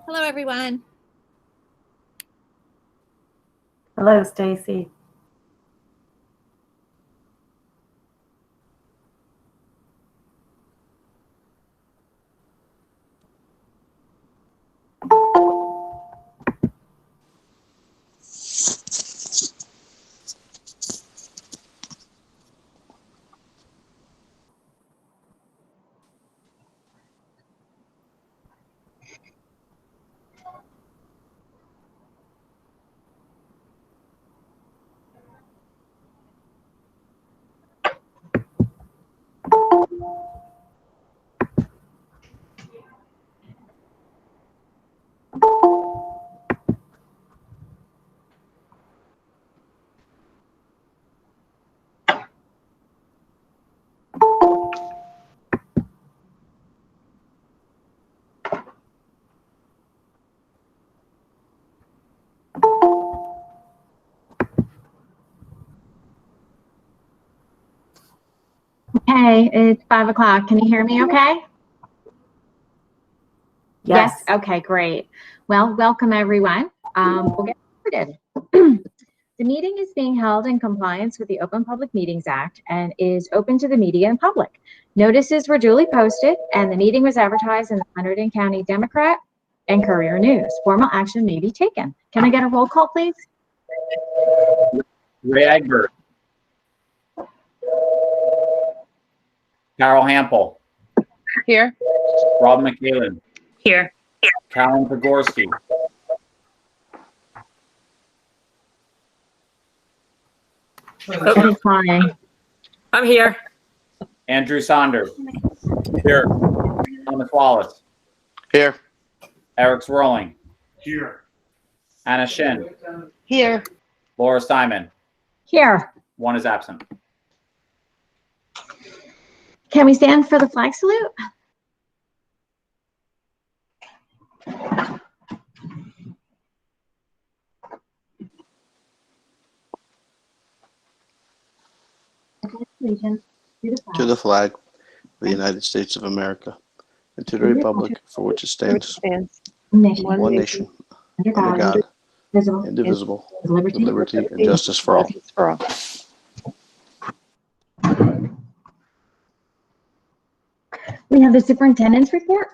Hello, everyone. Hello, Stacy. Okay, it's 5 o'clock. Can you hear me okay? Yes. Okay, great. Well, welcome everyone. We'll get started. The meeting is being held in compliance with the Open Public Meetings Act and is open to the media and public. Notices were duly posted and the meeting was advertised in the Hunterdon County Democrat and Courier News. Formal action may be taken. Can I get a roll call, please? Ray Egbert. Carol Hampel. Here. Rob McCaleb. Here. Callan Pogorski. That is fine. I'm here. Andrew Saunders. Here. Thomas Wallace. Here. Eric Swirling. Here. Anna Shin. Here. Laura Simon. Here. One is absent. Can we stand for the flag salute? To the flag of the United States of America and to the republic for which it stands, Nation. one nation, under God, Visible. indivisible, With with liberty and justice for all. We have the superintendent's report.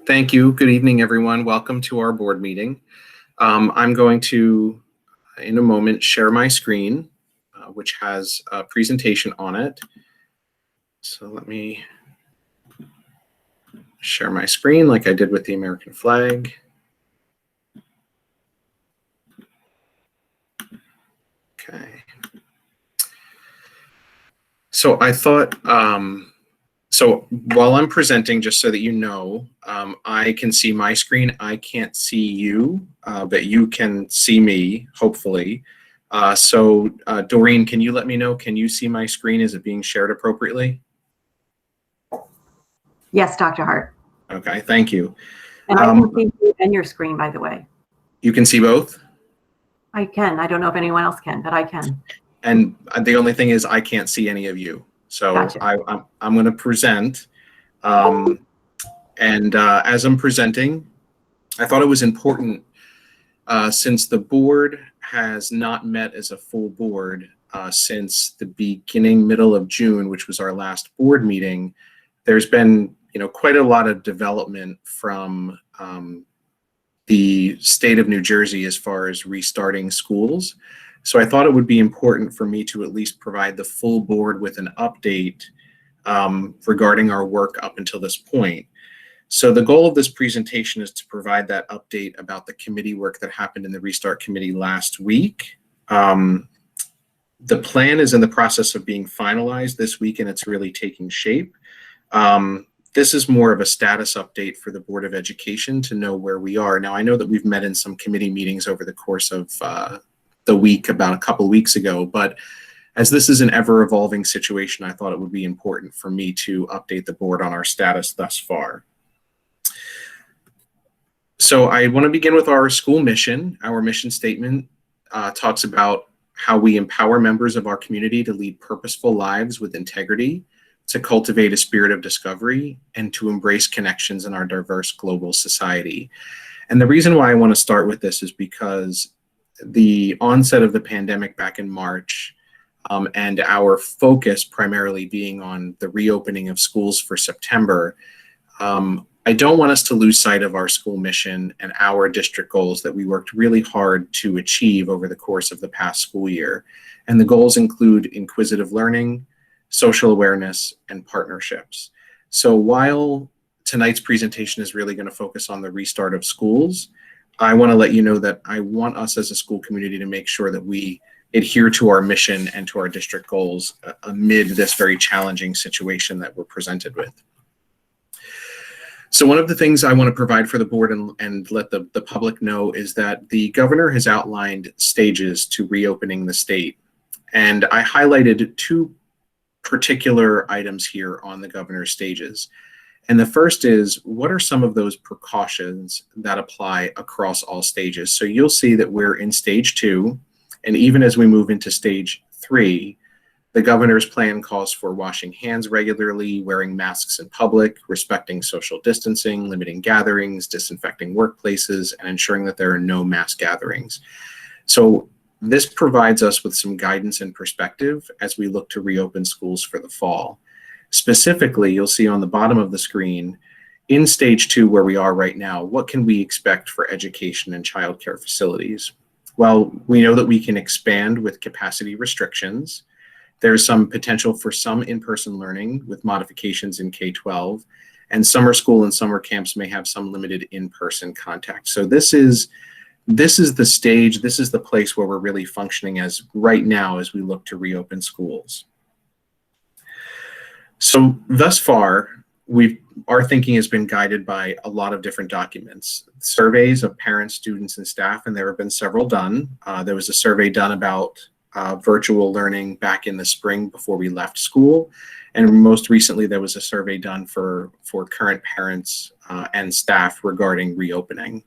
Thank you. Good evening, everyone. Welcome to our board meeting. I'm going to, in a moment, share my screen, which has a presentation on it. So let me share my screen like I did with the American flag. Okay. So I thought, so while I'm presenting, just so that you know, I can see my screen. I can't see you, but you can see me, hopefully. So Doreen, can you let me know, can you see my screen? Is it being shared appropriately? Yes, Dr. Hart. Okay, thank you. And I can see you and your screen, by the way. You can see both? I can. I don't know if anyone else can, but I can. And the only thing is I can't see any of you. So Gotcha. I'm going to present. And as I'm presenting, I thought it was important since the board has not met as a full board since the middle of June, which was our last board meeting. There's been, quite a lot of development from the state of New Jersey as far as restarting schools. So I thought it would be important for me to at least provide the full board with an update regarding our work up until this point. So the goal of this presentation is to provide that update about the committee work that happened in the Restart Committee last week. The plan is in the process of being finalized this week and it's really taking shape. This is more of a status update for the Board of Education to know where we are. Now, I know that we've met in some committee meetings over the course of the week about a couple of weeks ago, but as this is an ever-evolving situation, I thought it would be important for me to update the board on our status thus far. So I want to begin with our school mission. Our mission statement talks about how we empower members of our community to lead purposeful lives with integrity, to cultivate a spirit of discovery, and to embrace connections in our diverse global society. And the reason why I want to start with this is because the onset of the pandemic back in March and our focus primarily being on the reopening of schools for September, I don't want us to lose sight of our school mission and our district goals that we worked really hard to achieve over the course of the past school year. And the goals include inquisitive learning, social awareness, and partnerships. So while tonight's presentation is really going to focus on the restart of schools, I want to let you know that I want us as a school community to make sure that we adhere to our mission and to our district goals amid this very challenging situation that we're presented with. So one of the things I want to provide for the board and let the public know is that the governor has outlined stages to reopening the state. And I highlighted two particular items here on the governor's stages. And the first is, what are some of those precautions that apply across all stages? So you'll see that we're in stage 2, and even as we move into stage 3, The governor's plan calls for washing hands regularly, wearing masks in public, respecting social distancing, limiting gatherings, disinfecting workplaces, and ensuring that there are no mass gatherings. So this provides us with some guidance and perspective as we look to reopen schools for the fall. Specifically, you'll see on the bottom of the screen, in stage 2 where we are right now, what can we expect for education and childcare facilities? Well, we know that we can expand with capacity restrictions. There's some potential for some in-person learning with modifications in K-12, and summer school and summer camps may have some limited in-person contact. So this is the stage, this is the place where we're really functioning as right now as we look to reopen schools. So thus far, our thinking has been guided by a lot of different documents, surveys of parents, students, and staff, and there have been several done. There was a survey done about virtual learning back in the spring before we left school. And most recently, there was a survey done for current parents and staff regarding reopening.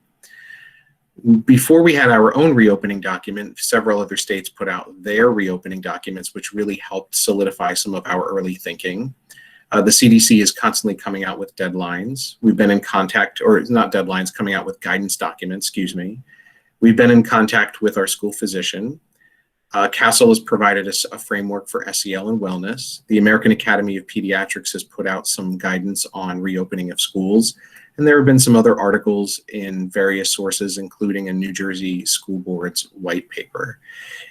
Before we had our own reopening document, several other states put out their reopening documents, which really helped solidify some of our early thinking. The CDC is constantly coming out with deadlines. We've been in contact, or not deadlines, coming out with guidance documents, excuse me. We've been in contact with our school physician. CASEL has provided us a framework for SEL and wellness. The American Academy of Pediatrics has put out some guidance on reopening of schools. And there have been some other articles in various sources, including a New Jersey School Board's white paper.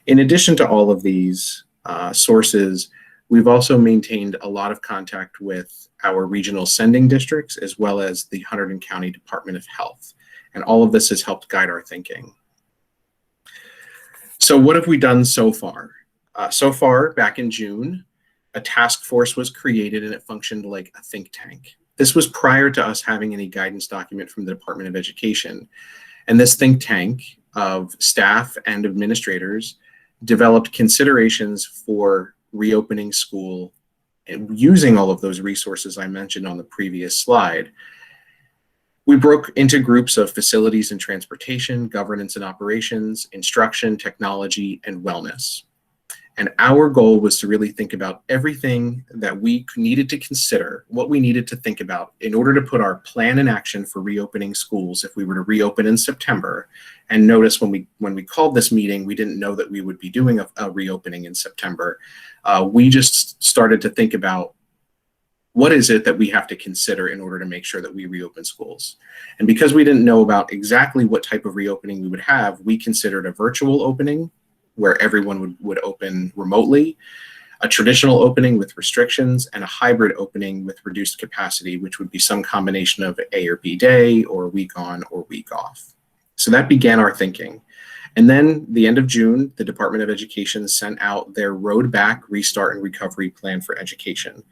In addition to all of these sources, we've also maintained a lot of contact with our regional sending districts, as well as the Hunterdon County Department of Health. And all of this has helped guide our thinking. So what have we done so far? So far, back in June, a task force was created and it functioned like a think tank. This was prior to us having any guidance document from the Department of Education. And this think tank of staff and administrators developed considerations for reopening school and using all of those resources I mentioned on the previous slide. We broke into groups of facilities and transportation, governance and operations, instruction, technology, and wellness. And our goal was to really think about everything that we needed to consider, what we needed to think about in order to put our plan in action for reopening schools if we were to reopen in September. And notice when we called this meeting, we didn't know that we would be doing a reopening in September. We just started to think about what is it that we have to consider in order to make sure that we reopen schools. And because we didn't know about exactly what type of reopening we would have, we considered a virtual opening where everyone would open remotely, a traditional opening with restrictions, and a hybrid opening with reduced capacity, which would be some combination of A or B day, or week on or week off. So that began our thinking. And then the end of June, the Department of Education sent out their Road Back, Restart, and Recovery Plan for Education.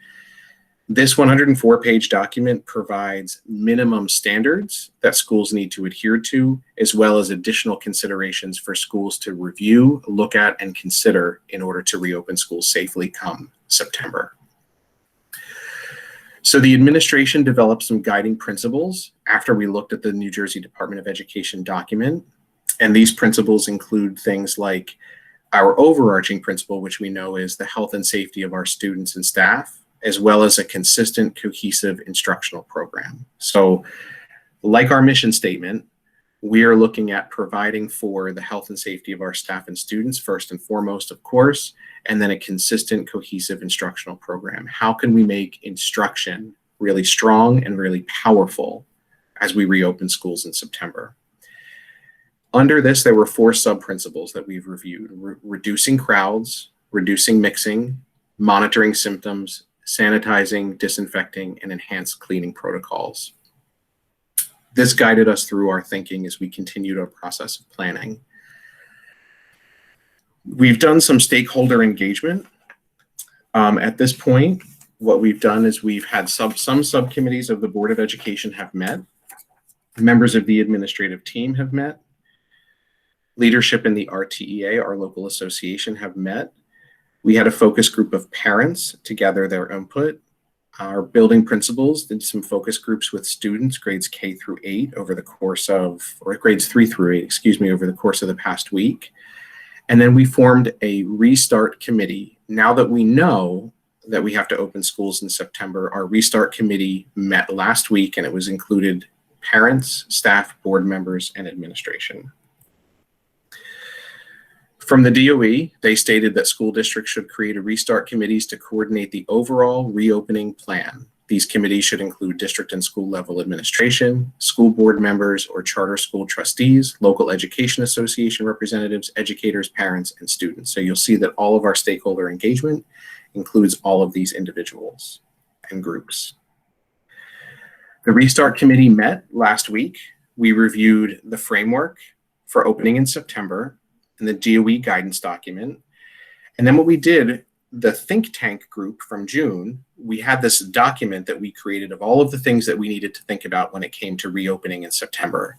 This 104-page document provides minimum standards that schools need to adhere to, as well as additional considerations for schools to review, look at, and consider in order to reopen schools safely come September. So the administration developed some guiding principles after we looked at the New Jersey Department of Education document. And these principles include things like our overarching principle, which we know is the health and safety of our students and staff, as well as a consistent, cohesive instructional program. So like our mission statement, we are looking at providing for the health and safety of our staff and students, first and foremost, of course, and then a consistent, cohesive instructional program. How can we make instruction really strong and really powerful as we reopen schools in September? Under this, there were 4 sub-principles that we've reviewed: reducing crowds, reducing mixing, monitoring symptoms, sanitizing, disinfecting, and enhanced cleaning protocols. This guided us through our thinking as we continued our process of planning. We've done some stakeholder engagement. At this point, what we've done is we've had some subcommittees of the Board of Education have met. Members of the administrative team have met. Leadership in the RTEA, our local association, have met. We had a focus group of parents to gather their input. Our building principals did some focus groups with students, grades K through 8 over the course of, or grades 3 through 8, excuse me, over the course of the past week. And then we formed a restart committee. Now that we know that we have to open schools in September, our restart committee met last week, and it was included parents, staff, board members, and administration. From the DOE, they stated that school districts should create a restart committees to coordinate the overall reopening plan. These committees should include district and school level administration, school board members or charter school trustees, local education association representatives, educators, parents, and students. So you'll see that all of our stakeholder engagement includes all of these individuals and groups. The restart committee met last week. We reviewed the framework for opening in September and the DOE guidance document. And then what we did, the think tank group from June, we had this document that we created of all of the things that we needed to think about when it came to reopening in September.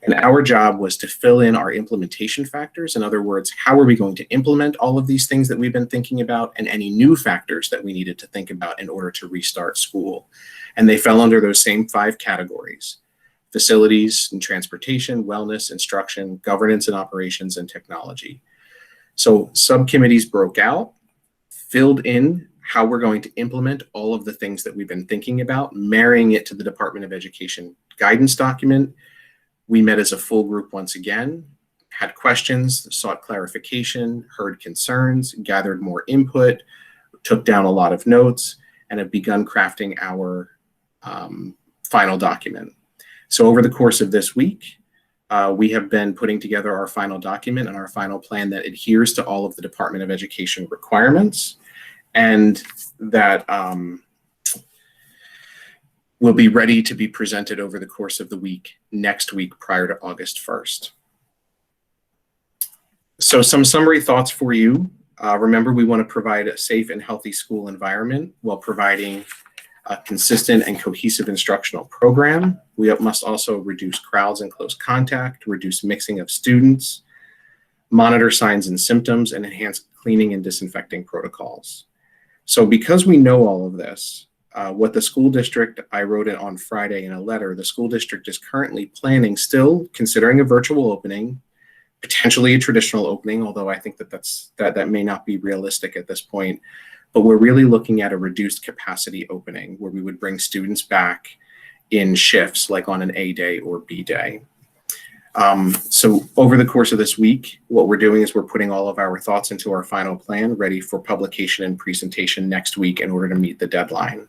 And our job was to fill in our implementation factors. In other words, how are we going to implement all of these things that we've been thinking about, and any new factors that we needed to think about in order to restart school. And they fell under those same 5 categories: facilities and transportation, wellness, instruction, governance and operations, and technology. So subcommittees broke out, filled in how we're going to implement all of the things that we've been thinking about, marrying it to the Department of Education guidance document. We met as a full group once again, had questions, sought clarification, heard concerns, gathered more input, took down a lot of notes, and have begun crafting our final document. So over the course of this week, we have been putting together our final document and our final plan that adheres to all of the Department of Education requirements, and that will be ready to be presented over the course of the week, next week, prior to August 1st. So some summary thoughts for you. Remember, we want to provide a safe and healthy school environment while providing a consistent and cohesive instructional program. We must also reduce crowds and close contact, reduce mixing of students, monitor signs and symptoms, and enhance cleaning and disinfecting protocols. So because we know all of this, what the school district, I wrote it on Friday in a letter, the school district is currently planning, still considering a virtual opening, potentially a traditional opening, although I think that may not be realistic at this point. But we're really looking at a reduced capacity opening where we would bring students back in shifts, like on an A day or B day. So over the course of this week, what we're doing is we're putting all of our thoughts into our final plan, ready for publication and presentation next week in order to meet the deadline.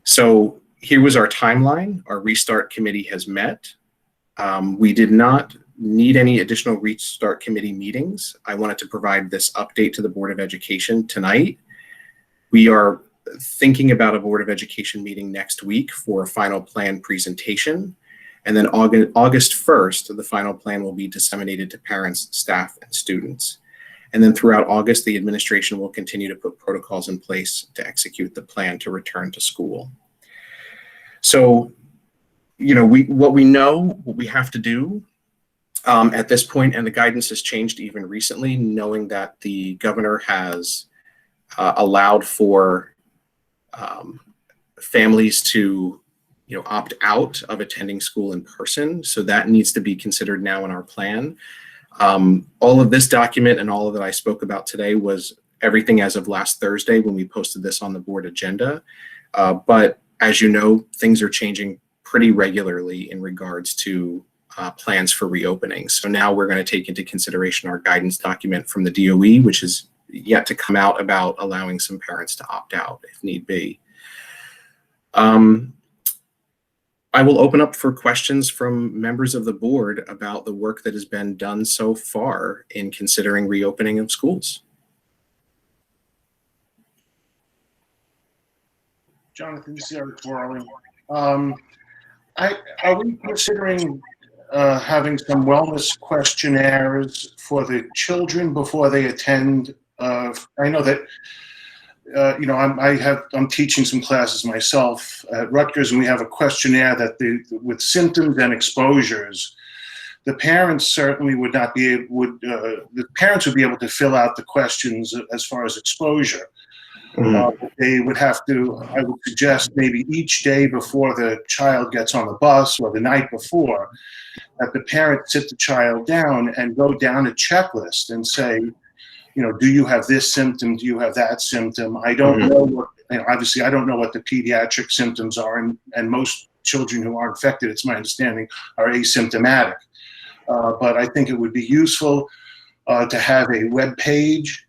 So here was our timeline. Our restart committee has met. We did not need any additional restart committee meetings. I wanted to provide this update to the Board of Education tonight. We are thinking about a Board of Education meeting next week for a final plan presentation. And then August 1st, the final plan will be disseminated to parents, staff, and students. And then throughout August, the administration will continue to put protocols in place to execute the plan to return to school. So, what we know, what we have to do at this point, and the guidance has changed even recently, knowing that the governor has allowed for families to opt out of attending school in person. So that needs to be considered now in our plan. All of this document and all of that I spoke about today was everything as of last Thursday when we posted this on the board agenda. But as you know, things are changing pretty regularly in regards to plans for reopening. So now we're going to take into consideration our guidance document from the DOE, which is yet to come out, about allowing some parents to opt out if need be. I will open up for questions from members of the board about the work that has been done so far in considering reopening of schools. Jonathan, this is Eric Worley. Are we considering having some wellness questionnaires for the children before they attend? I know that I'm teaching some classes myself at Rutgers, and we have a questionnaire that with symptoms and exposures, the parents certainly would not be the parents would be able to fill out the questions as far as exposure. They would have to, I would suggest maybe each day before the child gets on the bus or the night before, that the parent sit the child down and go down a checklist and say, you know, do you have this symptom? Do you have that symptom? I don't know what, you know, obviously I don't know what the pediatric symptoms are, and most children who are infected, it's my understanding, are asymptomatic. But I think it would be useful to have a web page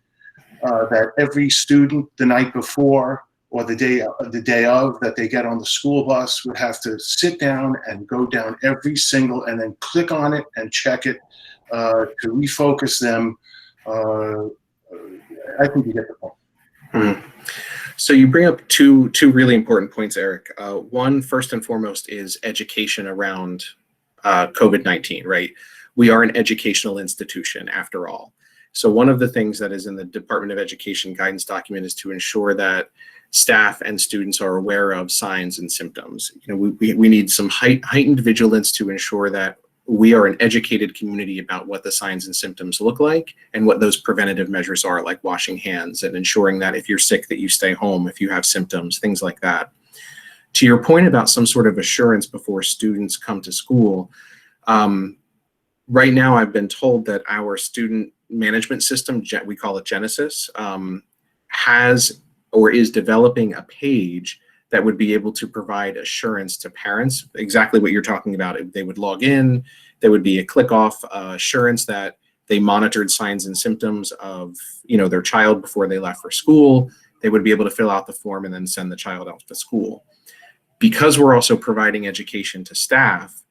that every student the night before or the day of that they get on the school bus would have to sit down and go down every single and then click on it and check it to refocus them. I think you get the point. So you bring up two really important points, Eric. One, first and foremost, is education around COVID-19, right? We are an educational institution after all. So one of the things that is in the Department of Education guidance document is to ensure that staff and students are aware of signs and symptoms. You know, we need some heightened vigilance to ensure that we are an educated community about what the signs and symptoms look like and what those preventative measures are, like washing hands and ensuring that if you're sick that you stay home, if you have symptoms, things like that. To your point about some sort of assurance before students come to school, right now I've been told that our student management system, we call it Genesis, has or is developing a page that would be able to provide assurance to parents, exactly what you're talking about. They would log in, there would be a click off assurance that they monitored signs and symptoms of, you know, their child before they left for school. They would be able to fill out the form and then send the child out to school. Because we're also providing education to staff,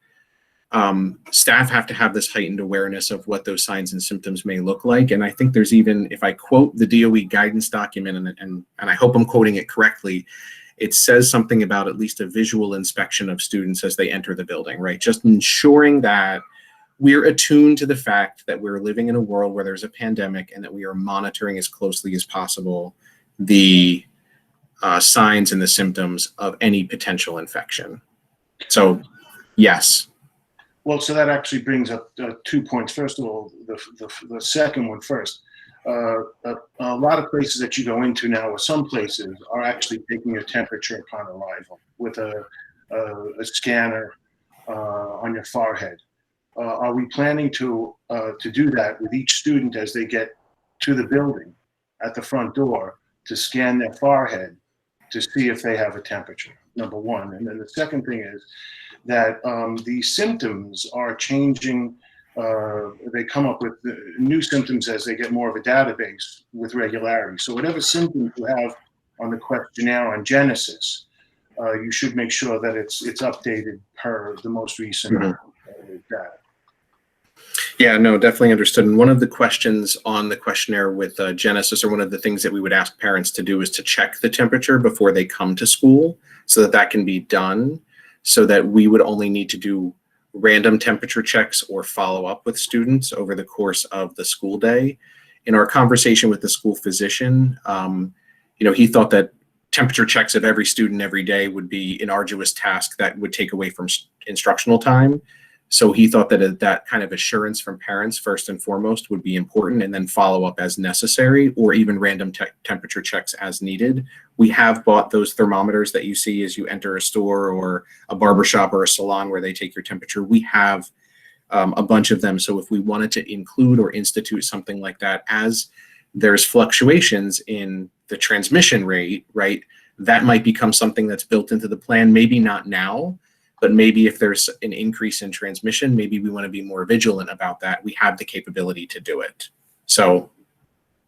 staff have to have this heightened awareness of what those signs and symptoms may look like. And I think there's even, if I quote the DOE guidance document, and I hope I'm quoting it correctly, it says something about at least a visual inspection of students as they enter the building, right? Just ensuring that we're attuned to the fact that we're living in a world where there's a pandemic and that we are monitoring as closely as possible the signs and the symptoms of any potential infection. So, yes. Well, so that actually brings up 2 points. First of all, the second one first. A lot of places that you go into now, or some places, are actually taking your temperature upon arrival with a scanner on your forehead. Are we planning to do that with each student as they get to the building at the front door, to scan their forehead to see if they have a temperature? Number one. And then the second thing is that the symptoms are changing. They come up with new symptoms as they get more of a database with regularity. So whatever symptoms you have on the questionnaire on Genesis, you should make sure that it's updated per the most recent data. Yeah, no, definitely understood. And one of the questions on the questionnaire with Genesis, or one of the things that we would ask parents to do, is to check the temperature before they come to school, so that can be done, so that we would only need to do random temperature checks or follow up with students over the course of the school day. In our conversation with the school physician, you know, he thought that temperature checks of every student every day would be an arduous task that would take away from instructional time. So he thought that that kind of assurance from parents first and foremost would be important, and then follow up as necessary, or even random temperature checks as needed. We have bought those thermometers that you see as you enter a store or a barbershop or a salon where they take your temperature. We have a bunch of them. So if we wanted to include or institute something like that, as there's fluctuations in the transmission rate, right, that might become something that's built into the plan. Maybe not now, but maybe if there's an increase in transmission, maybe we want to be more vigilant about that. We have the capability to do it. So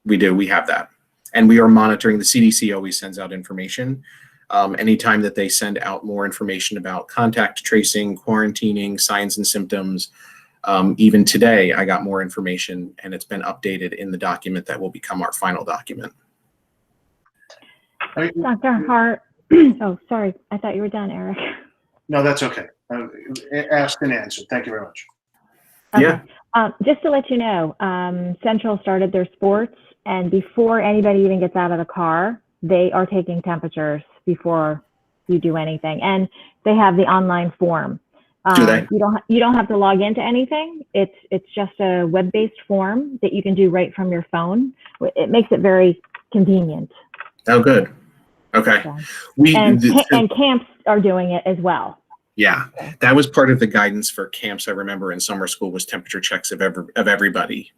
we have that. And we are monitoring. The CDC always sends out information. Anytime that they send out more information about contact tracing, quarantining, signs and symptoms, even today, I got more information, and it's been updated in the document that will become our final document. Dr. Hart, oh, sorry. I thought you were done, Eric. No, that's okay. Asked and answered. Thank you very much. Okay. Yeah. Just to let you know, Central started their sports, and before anybody even gets out of the car, they are taking temperatures before you do anything. And they have the online form. Do they? You don't have to log into anything. It's just a web-based form that you can do right from your phone. It makes it very convenient. Oh, good. Okay. So- We, And, the- and camps are doing it as well. yeah, that was part of the guidance for camps. I remember in summer school was temperature checks of everybody.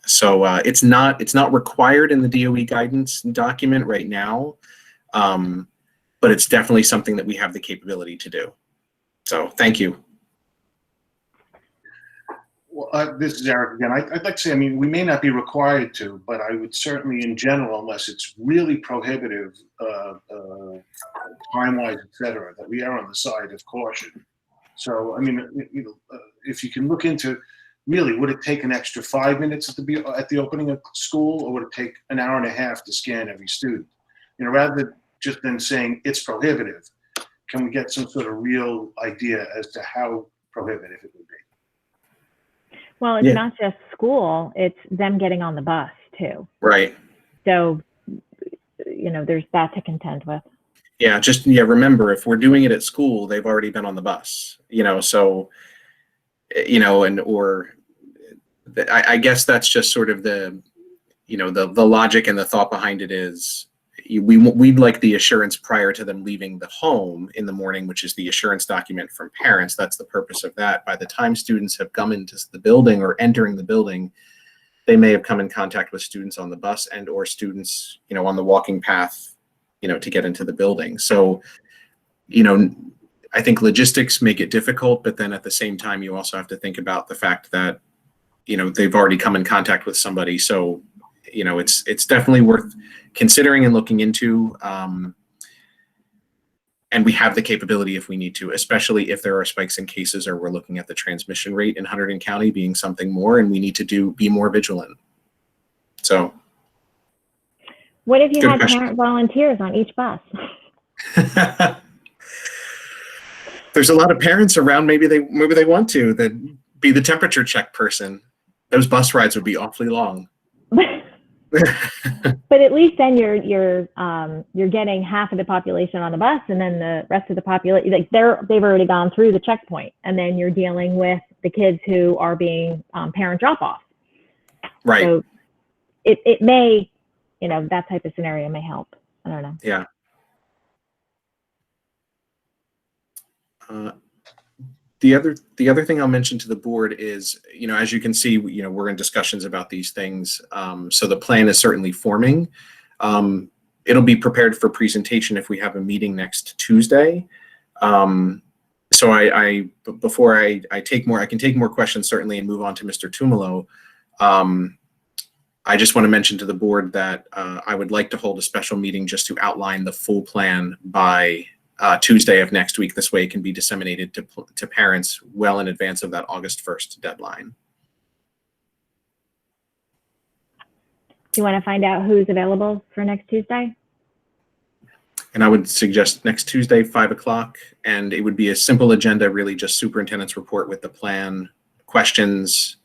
So it's not required in the DOE guidance document right now, but it's definitely something that we have the capability to do. So thank you. Well, this is Eric again. I'd like to say, I mean, we may not be required to, but I would certainly, in general, unless it's really prohibitive, time-wise, et cetera, that we are on the side of caution. So, I mean, if you can look into, really, would it take an extra 5 minutes at the opening of school, or would it take an hour and a half to scan every student? Rather than just then saying it's prohibitive, can we get some sort of real idea as to how prohibitive it would be? Well, it's Yeah. not just school, it's them getting on the bus too. Right. So, there's that to contend with. Yeah. Remember, if we're doing it at school, they've already been on the bus, so, I guess that's just sort of the logic and the thought behind it is we'd like the assurance prior to them leaving the home in the morning, which is the assurance document from parents. That's the purpose of that. By the time students have come into the building or entering the building, they may have come in contact with students on the bus and or students, on the walking path, to get into the building. So, I think logistics make it difficult, but then at the same time, you also have to think about the fact that, they've already come in contact with somebody. So, it's definitely worth considering and looking into. And we have the capability if we need to, especially if there are spikes in cases or we're looking at the transmission rate in Hunterdon County being something more, and we need to be more vigilant. So. What if you Good had question. parent volunteers on each bus? There's a lot of parents around. Maybe they want to that be the temperature check person. Those bus rides would be awfully long. But at least then you're getting half of the population on the bus, and then the rest of the population, like they've already gone through the checkpoint, and then you're dealing with the kids who are being parent drop off. Right. So it may, that type of scenario may help. I don't know. Yeah. The other thing I'll mention to the board is, as you can see, we're in discussions about these things. So the plan is certainly forming. It'll be prepared for presentation if we have a meeting next Tuesday. So before I can take more questions certainly and move on to Mr. Tumalo. I just want to mention to the board that I would like to hold a special meeting just to outline the full plan by Tuesday of next week. This way it can be disseminated to parents well in advance of that August 1st deadline. Do you want to find out who's available for next Tuesday? And I would suggest next Tuesday, 5 o'clock, and it would be a simple agenda, really just superintendent's report with the plan, questions,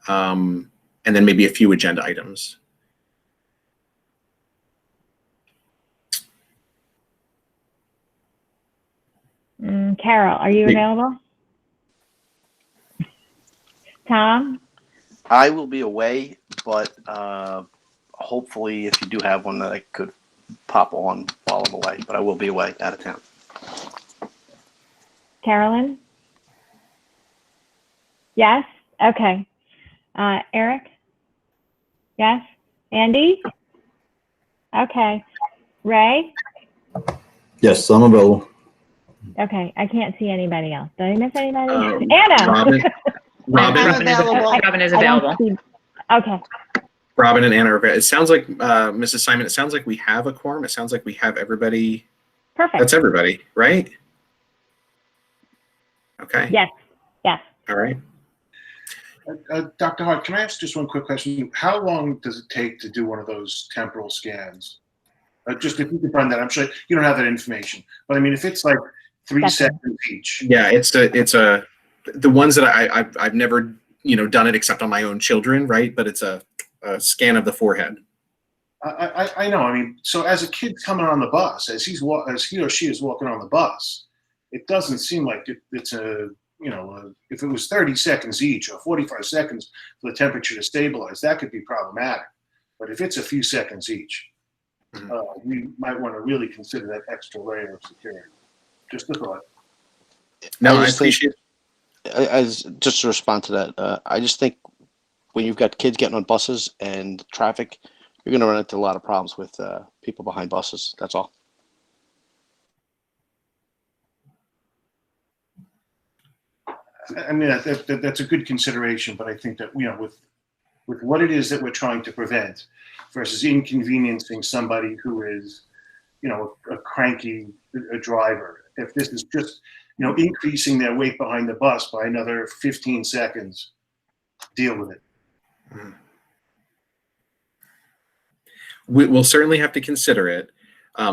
and then maybe a few agenda items. Carol, are you available? Tom? I will be away, but hopefully if you do have one that I could pop on while I'm away, but I will be away out of town. Carolyn? Yes? Okay. Eric? Yes? Andy? Okay. Ray? Yes, I'm available. Okay. I can't see anybody else. Did I miss anybody? Anna! Robin Robin is I don't available. see- Okay. Robin and Anna are available. It sounds like, Mrs. Simon, it sounds like we have a quorum. It sounds like we have everybody. Perfect. That's everybody, right? Okay. Yes. Yes. All right. Dr. Hart, can I ask just one quick question? How long does it take to do one of those temporal scans? Just if you could find that, I'm sure you don't have that information, but I mean, if it's like 3 seconds each. Yeah, it's the ones that I've never, done it except on my own children, right? But it's a scan of the forehead. I know. I mean, so as a kid coming on the bus, as he or she is walking on the bus, it doesn't seem like it's a, if it was 30 seconds each or 45 seconds for the temperature to stabilize, that could be problematic. But if it's a few seconds each, we might want to really consider that extra layer of security. Just a thought. No, I just think- appreciate. As just to respond to that, I just think when you've got kids getting on buses and traffic, you're going to run into a lot of problems with people behind buses. That's all. I mean, that's a good consideration, but I think that, you know, with what it is that we're trying to prevent versus inconveniencing somebody who is, you know, a cranky driver. If this is just, you know, increasing their weight behind the bus by another 15 seconds, deal with it. We'll certainly have to consider it.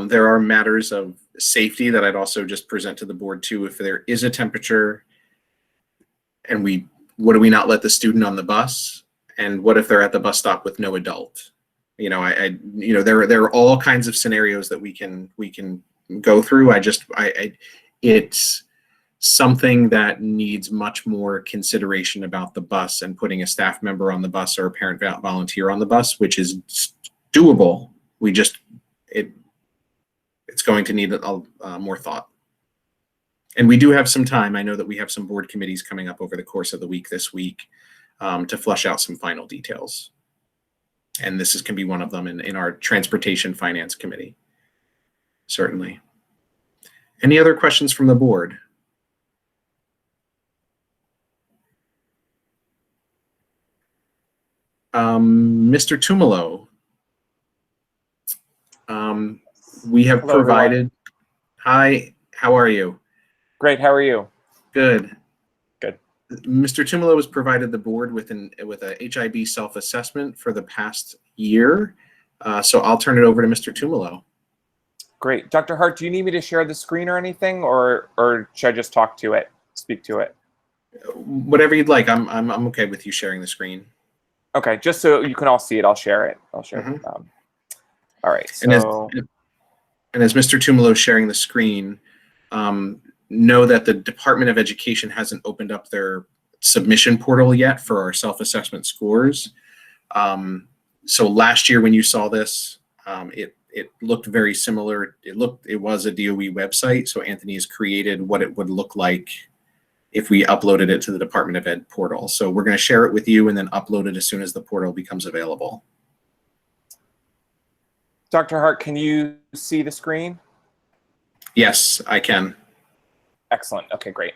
There are matters of safety that I'd also just present to the board too. If there is a temperature and what do we not let the student on the bus? And what if they're at the bus stop with no adult? You know, you know, there are all kinds of scenarios that we can go through. It's something that needs much more consideration about the bus and putting a staff member on the bus or a parent volunteer on the bus, which is doable. It's going to need more thought. And we do have some time. I know that we have some board committees coming up over the course of the week this week to flush out some final details. And this can be one of them in our Transportation Finance Committee. Certainly. Any other questions from the board? Mr. Tumalo, we have Hello, provided. Hi, how are you? Great. How are you? Good. Good. Mr. Tumalo has provided the board with a HIB self-assessment for the past year. So I'll turn it over to Mr. Tumalo. Great. Dr. Hart, do you need me to share the screen or anything, or should I just speak to it? Whatever you'd like. I'm okay with you sharing the screen. Okay, just so you can all see it, I'll share it. All right. So, and as Mr. Tumalo is sharing the screen, know that the Department of Education hasn't opened up their submission portal yet for our self-assessment scores. So last year when you saw this, it looked very similar. It was a DOE website. So Anthony has created what it would look like if we uploaded it to the Department of Ed portal. So we're going to share it with you and then upload it as soon as the portal becomes available. Dr. Hart, can you see the screen? Yes, I can. Excellent. Okay, great.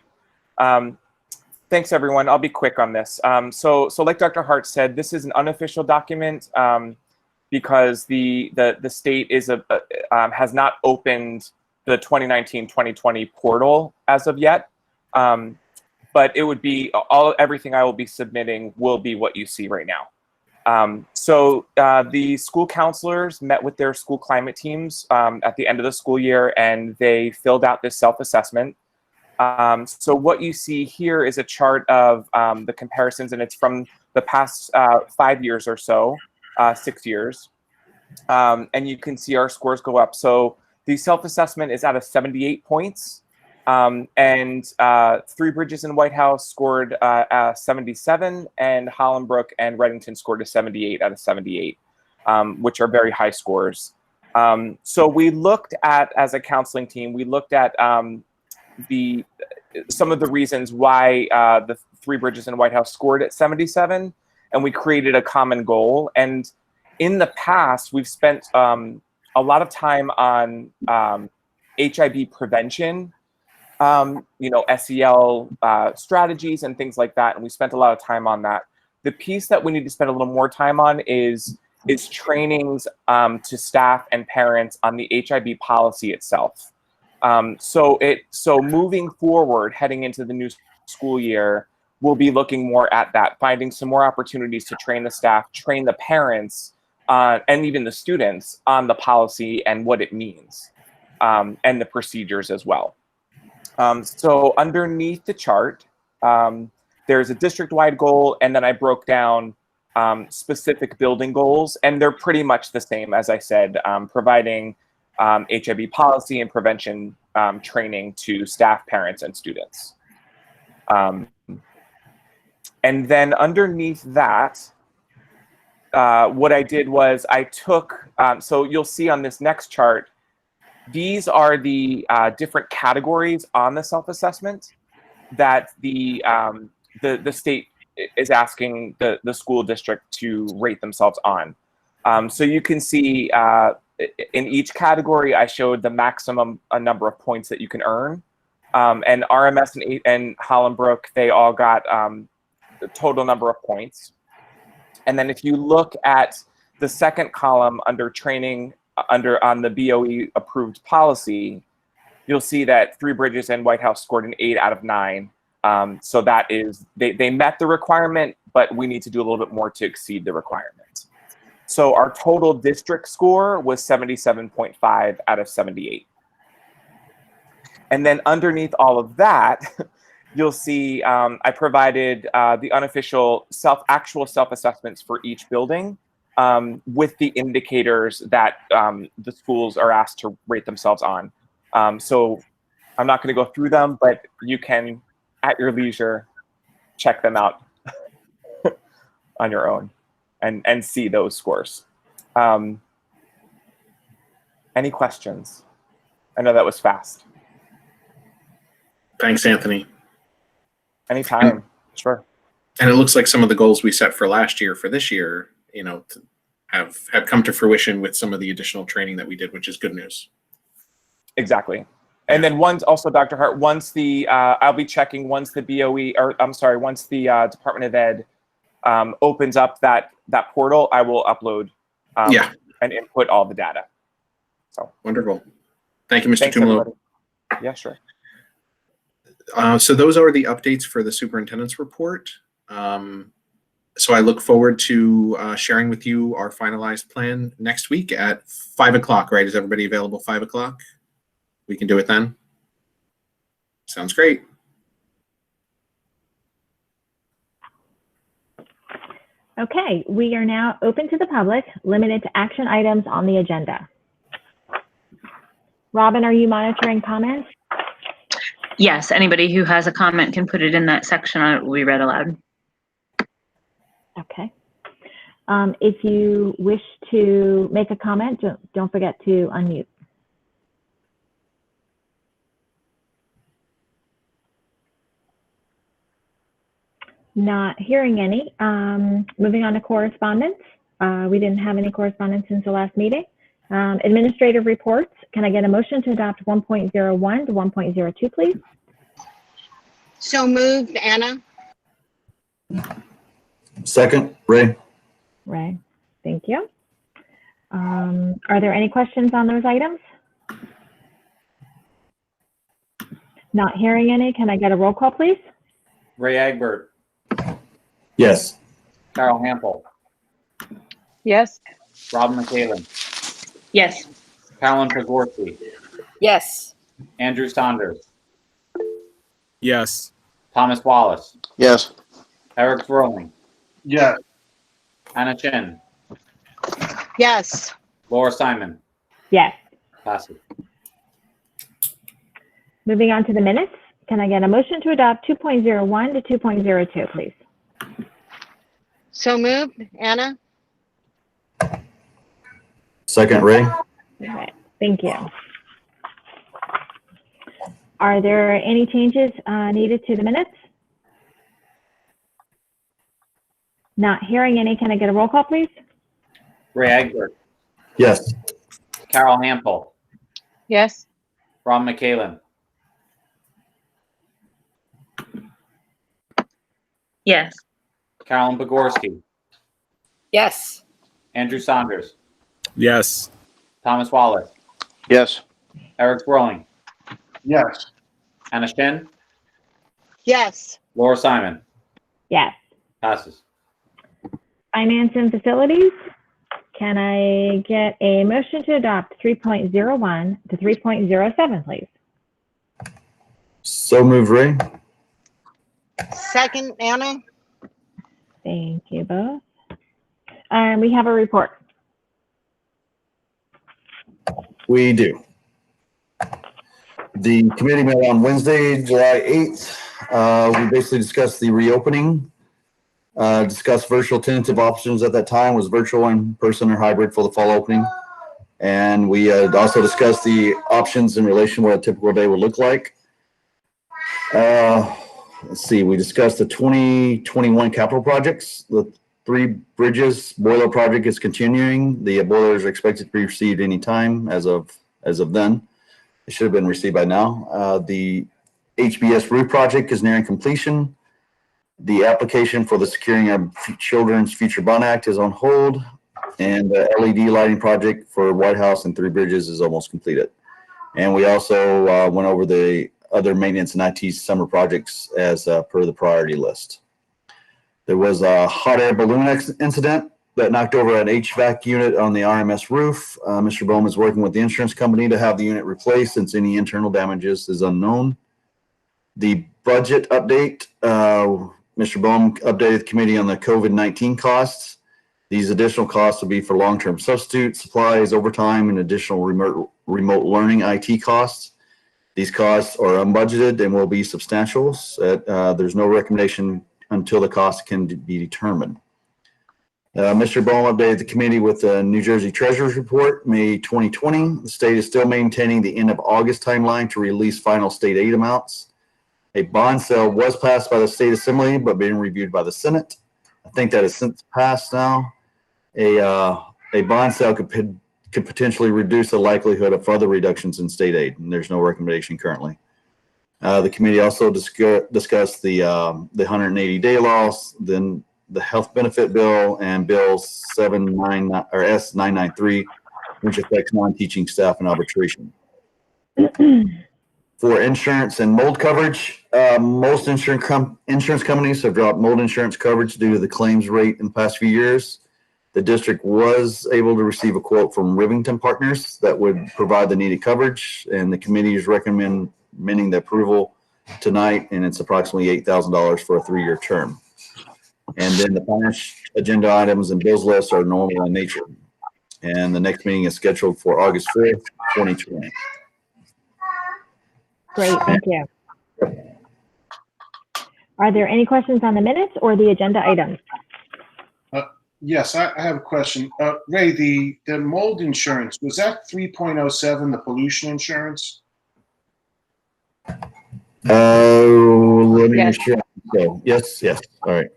Thanks, everyone. I'll be quick on this. So like Dr. Hart said, this is an unofficial document because the state has not opened the 2019-2020 portal as of yet. But it would be everything I will be submitting will be what you see right now. So the school counselors met with their school climate teams at the end of the school year, and they filled out this self-assessment. So what you see here is a chart of the comparisons, and it's from the past 5 years or so, 6 years. And you can see our scores go up. So the self-assessment is out of 78 points. And Three Bridges and White House scored 77, and Hollenbrook and Reddington scored a 78 out of 78, which are very high scores. So we looked at, as a counseling team, we looked at some of the reasons why the Three Bridges and White House scored at 77, and we created a common goal. And in the past, we've spent a lot of time on HIB prevention, SEL strategies and things like that, and we spent a lot of time on that. The piece that we need to spend a little more time on is trainings to staff and parents on the HIB policy itself. So moving forward, heading into the new school year, we'll be looking more at that, finding some more opportunities to train the staff, train the parents, and even the students on the policy and what it means, and the procedures as well. So underneath the chart, there's a district-wide goal, and then I broke down specific building goals, and they're pretty much the same, as I said, providing HIB policy and prevention training to staff, parents, and students. And then underneath that, what I did was I took So you'll see on this next chart, these are the different categories on the self-assessment that the state is asking the school district to rate themselves on. So you can see in each category, I showed the maximum number of points that you can earn. And RMS and Hollenbrook, they all got the total number of points. And then if you look at the second column under training, on the BOE approved policy, you'll see that Three Bridges and White House scored an 8 out of 9. So that is, they met the requirement, but we need to do a little bit more to exceed the requirement. So our total district score was 77.5 out of 78. And then underneath all of that, you'll see I provided the unofficial actual self-assessments for each building with the indicators that the schools are asked to rate themselves on. So I'm not going to go through them, but you can, at your leisure, check them out on your own and see those scores. Any questions? I know that was fast. Thanks, Anthony. Anytime, sure. And it looks like some of the goals we set for last year for this year, you know, have come to fruition with some of the additional training that we did, which is good news. Exactly. And then once also, Dr. Hart, once the, I'll be checking once the BOE, or I'm sorry, once the Department of Ed opens up that portal, I will upload and input all the data. So wonderful. Thank you, Mr. Thanks, Tumalo. everybody. Yeah, sure. So those are the updates for the superintendent's report. So I look forward to sharing with you our finalized plan next week at 5 o'clock, right? Is everybody available 5 o'clock? We can do it then? Sounds great. Okay, we are now open to the public, limited to action items on the agenda. Robin, are you monitoring comments? Yes, anybody who has a comment can put it in that section on it will be read aloud. Okay. If you wish to make a comment, don't forget to unmute. Not hearing any. Moving on to correspondence. We didn't have any correspondence since the last meeting. Administrative reports. Can I get a motion to adopt 1.01 to 1.02, please? So moved, Anna. Second, Ray. Ray, thank you. Are there any questions on those items? Not hearing any. Can I get a roll call, please? Ray Egbert, Yes. Carol Hampel, Yes. Robin McCaleb, Yes. Carolyn Pogorski, Yes. Andrew Saunders, Yes. Thomas Wallace, Yes. Eric Rowling, Yes. Anna Chin, Yes. Laura Simon. Yes. Passes. Moving on to the minutes. Can I get a motion to adopt 2.01 to 2.02, please? So moved, Anna. Second, Ray. All right, thank you. Are there any changes needed to the minutes? Not hearing any. Can I get a roll call, please? Ray Egbert, Yes. Carol Hampel, Yes. Ron McCaleb, Yes. Carolyn Pogorski, Yes. Andrew Saunders, Yes. Thomas Wallace, Yes. Eric Rowling, Yes. Anna Chin, Yes. Laura Simon. Yes. Passes. Finance and facilities. Can I get a motion to adopt 3.01 to 3.07, please? So move, Ray. Second, Anna. Thank you both. And we have a report. We do. The committee met on Wednesday, July 8th. We basically discussed the reopening, discussed virtual tentative options at that time, was virtual, in person, or hybrid for the fall opening. And we also discussed the options in relation to what a typical day would look like. Let's see, we discussed the 2021 capital projects. The Three Bridges boiler project is continuing. The boilers are expected to be received anytime as of then. It should have been received by now. The HBS roof project is nearing completion. The application for the Securing Our Children's Future Bond Act is on hold. And the LED lighting project for White House and Three Bridges is almost completed. And we also went over the other maintenance and IT summer projects as per the priority list. There was a hot air balloon incident that knocked over an HVAC unit on the RMS roof. Mr. Bohm is working with the insurance company to have the unit replaced since any internal damages is unknown. The budget update, Mr. Bohm updated the committee on the COVID-19 costs. These additional costs will be for long-term substitute supplies, overtime, and additional remote learning IT costs. These costs are unbudgeted and will be substantial. There's no recommendation until the cost can be determined. Mr. Bohm updated the committee with the New Jersey Treasurer's Report, May 2020. The state is still maintaining the end of August timeline to release final state aid amounts. A bond sale was passed by the State Assembly, but being reviewed by the Senate. I think that has since passed now. A bond sale could potentially reduce the likelihood of further reductions in state aid, and there's no recommendation currently. The committee also discussed the 180-day loss, then the health benefit bill, and Bill 799 or S993, which affects non-teaching staff and arbitration. For insurance and mold coverage, most insurance companies have dropped mold insurance coverage due to the claims rate in the past few years. The district was able to receive a quote from Rivington Partners that would provide the needed coverage, and the committee is recommending the approval tonight, and it's approximately $8,000 for a 3-year term. And then the finance agenda items and bills lists are normal in nature. And the next meeting is scheduled for August 4th, 2020. Great, thank you. Are there any questions on the minutes or the agenda items? Yes, I have a question. Ray, the mold insurance, was that 3.07, the pollution insurance? Let me Yes. make sure. So, yes, all right.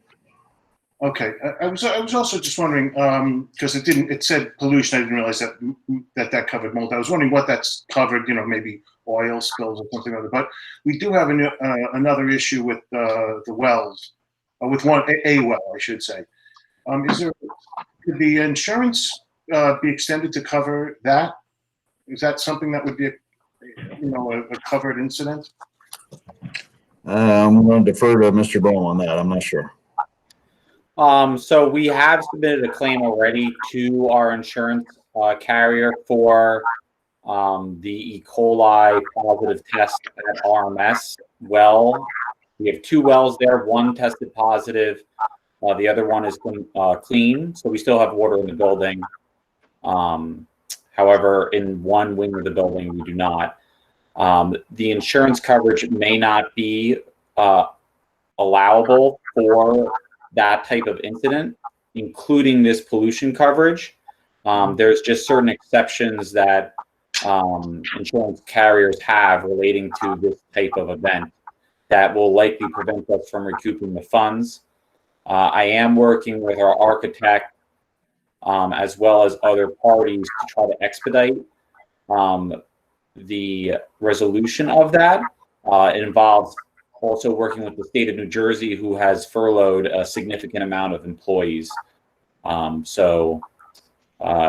Okay, I was also just wondering, because it said pollution, I didn't realize that covered mold. I was wondering what that's covered, maybe oil spills or something like that. But we do have another issue with the wells, with a well, I should say. Could the insurance be extended to cover that? Is that something that would be a covered incident? I'm going to defer to Mr. Bohm on that. I'm not sure. So we have submitted a claim already to our insurance carrier for the E. coli positive test at RMS well. We have 2 wells there. One tested positive. The other one is clean, so we still have water in the building. However, in one wing of the building, we do not. The insurance coverage may not be allowable for that type of incident, including this pollution coverage. There's just certain exceptions that insurance carriers have relating to this type of event that will likely prevent us from recouping the funds. I am working with our architect as well as other parties to try to expedite the resolution of that. It involves also working with the state of New Jersey, who has furloughed a significant amount of employees. So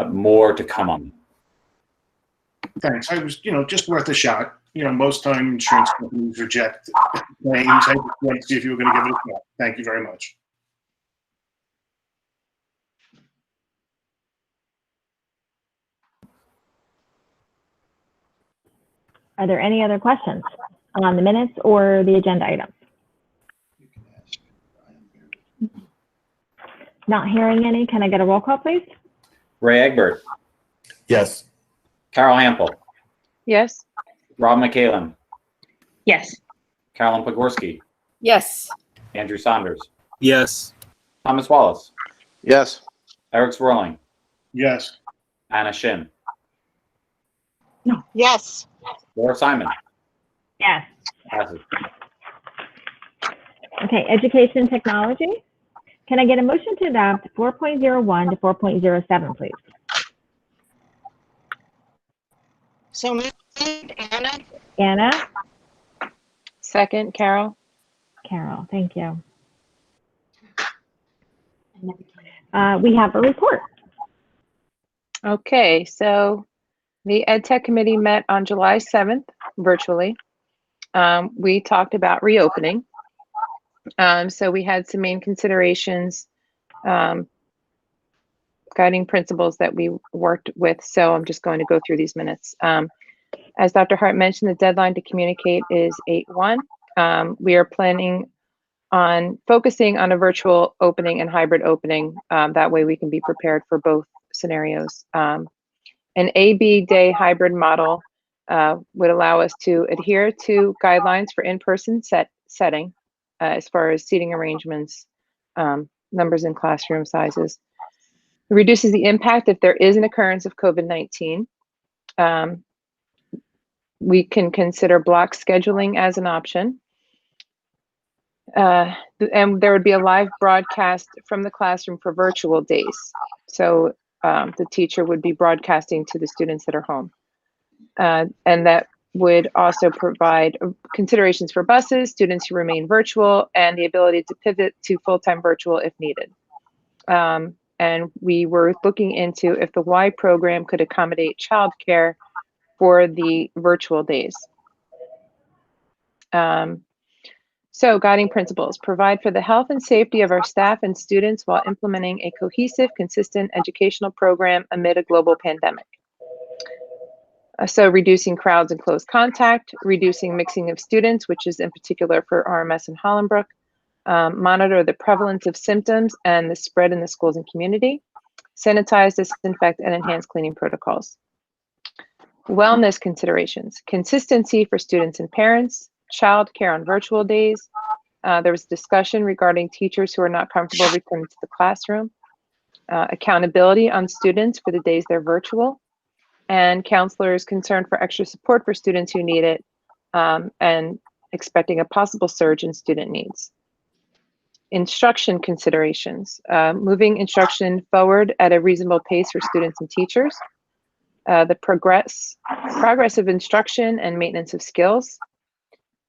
more to come on. Thanks. I was, just worth a shot. Most time insurance companies reject claims. I just wanted to see if you were going to give it a shot. Thank you very much. Are there any other questions on the minutes or the agenda items? Not hearing any. Can I get a roll call, please? Ray Egbert, Yes. Carol Hample, Yes. Rob McCallum, Yes. Carolyn Pogorski, Yes. Andrew Saunders, Yes. Thomas Wallace, Yes. Eric Swerling, Yes. Anna Shin, Yes. Laura Simon. Yes. Passes. Okay, education technology. Can I get a motion to adopt 4.01 to 4.07, please? So moved, Anna. Anna? Second, Carol. Carol, thank you. We have a report. Okay, so the Ed Tech Committee met on July 7th virtually. We talked about reopening. So we had some main considerations, guiding principles that we worked with. So I'm just going to go through these minutes. As Dr. Hart mentioned, the deadline to communicate is 8/1. We are planning on focusing on a virtual opening and hybrid opening. That way we can be prepared for both scenarios. An A/B day hybrid model would allow us to adhere to guidelines for in-person setting as far as seating arrangements, numbers in classroom sizes. It reduces the impact if there is an occurrence of COVID-19. We can consider block scheduling as an option. And there would be a live broadcast from the classroom for virtual days. So the teacher would be broadcasting to the students that are home. And that would also provide considerations for buses, students who remain virtual, and the ability to pivot to full-time virtual if needed. And we were looking into if the Y program could accommodate childcare for the virtual days. So guiding principles: provide for the health and safety of our staff and students while implementing a cohesive, consistent educational program amid a global pandemic. So reducing crowds and close contact, reducing mixing of students, which is in particular for RMS and Hollenbrook, monitor the prevalence of symptoms and the spread in the schools and community, sanitize, disinfect, and enhance cleaning protocols. Wellness considerations: consistency for students and parents, childcare on virtual days. There was discussion regarding teachers who are not comfortable returning to the classroom, accountability on students for the days they're virtual, and counselors concerned for extra support for students who need it, and expecting a possible surge in student needs. Instruction considerations: moving instruction forward at a reasonable pace for students and teachers, the progress of instruction and maintenance of skills,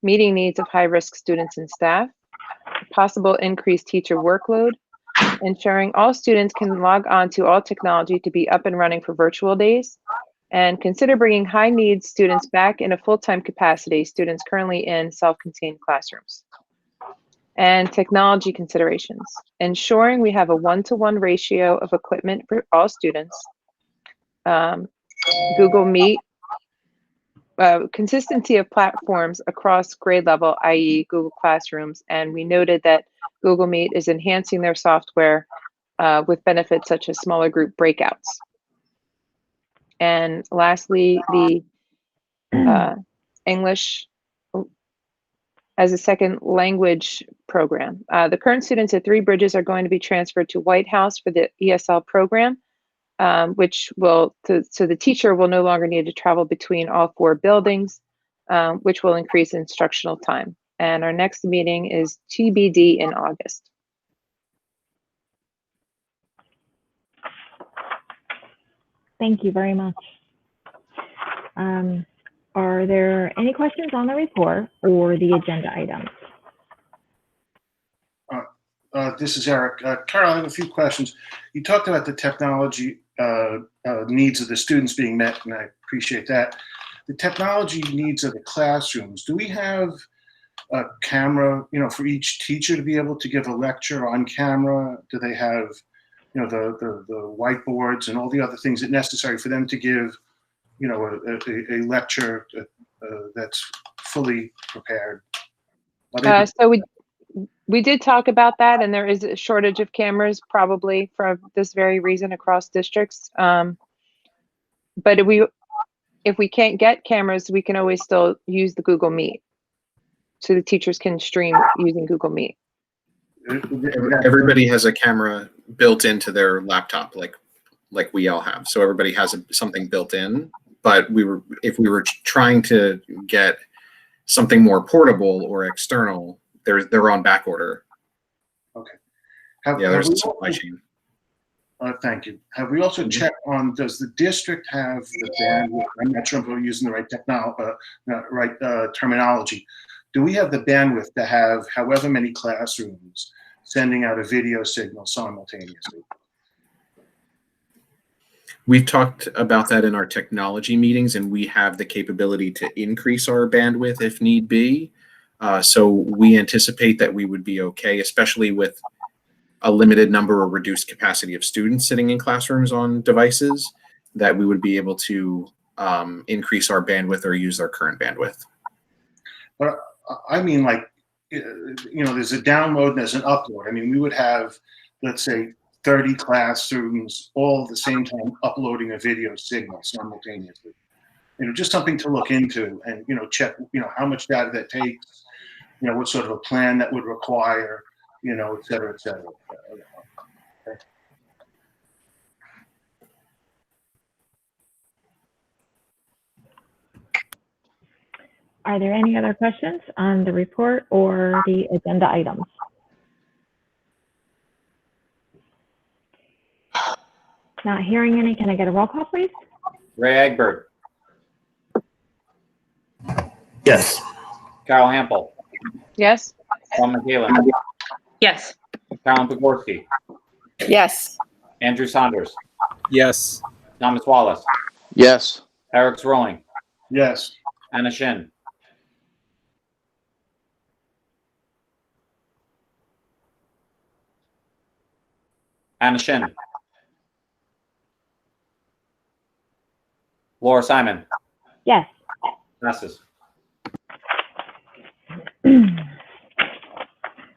meeting needs of high-risk students and staff, possible increased teacher workload, ensuring all students can log on to all technology to be up and running for virtual days, and consider bringing high-needs students back in a full-time capacity, students currently in self-contained classrooms. And technology considerations: ensuring we have a 1-to-1 ratio of equipment for all students, Google Meet, consistency of platforms across grade level, i.e. Google Classrooms, and we noted that Google Meet is enhancing their software with benefits such as smaller group breakouts. And lastly, the English as a second language program. The current students at Three Bridges are going to be transferred to White House for the ESL program, which will, so the teacher will no longer need to travel between all 4 buildings, which will increase instructional time. And our next meeting is TBD in August. Thank you very much. Are there any questions on the report or the agenda items? This is Eric. Carol, I have a few questions. You talked about the technology needs of the students being met, and I appreciate that. The technology needs of the classrooms, do we have a camera, for each teacher to be able to give a lecture on camera? Do they have, the whiteboards and all the other things that are necessary for them to give, a lecture that's fully prepared? So we did talk about that, and there is a shortage of cameras probably for this very reason across districts. But if we can't get cameras, we can always still use the Google Meet. So the teachers can stream using Google Meet. Everybody has a camera built into their laptop, like we all have. So everybody has something built in. But if we were trying to get something more portable or external, they're on back order. Okay. There's a supply chain. Thank you. Have we also checked on, does the district have the bandwidth? I'm not sure if we're using the right terminology. Do we have the bandwidth to have however many classrooms sending out a video signal simultaneously? We've talked about that in our technology meetings, and we have the capability to increase our bandwidth if need be. So we anticipate that we would be okay, especially with a limited number or reduced capacity of students sitting in classrooms on devices, that we would be able to increase our bandwidth or use our current bandwidth. But I mean, like, there's a download and there's an upload. I mean, we would have, let's say, 30 classrooms all at the same time uploading a video signal simultaneously. Just something to look into and, check, how much data that takes, what sort of a plan that would require, et cetera, et cetera. Are there any other questions on the report or the agenda items? Not hearing any. Can I get a roll call, please? Ray Egbert, Yes. Carol Hampel, Yes. Ron McHalen, Yes. Carolyn Pogorski, Yes. Andrew Saunders, Yes. Thomas Wallace, Yes. Eric Rolling, Yes. Anna Shin, Laura Simon, Yes. passes.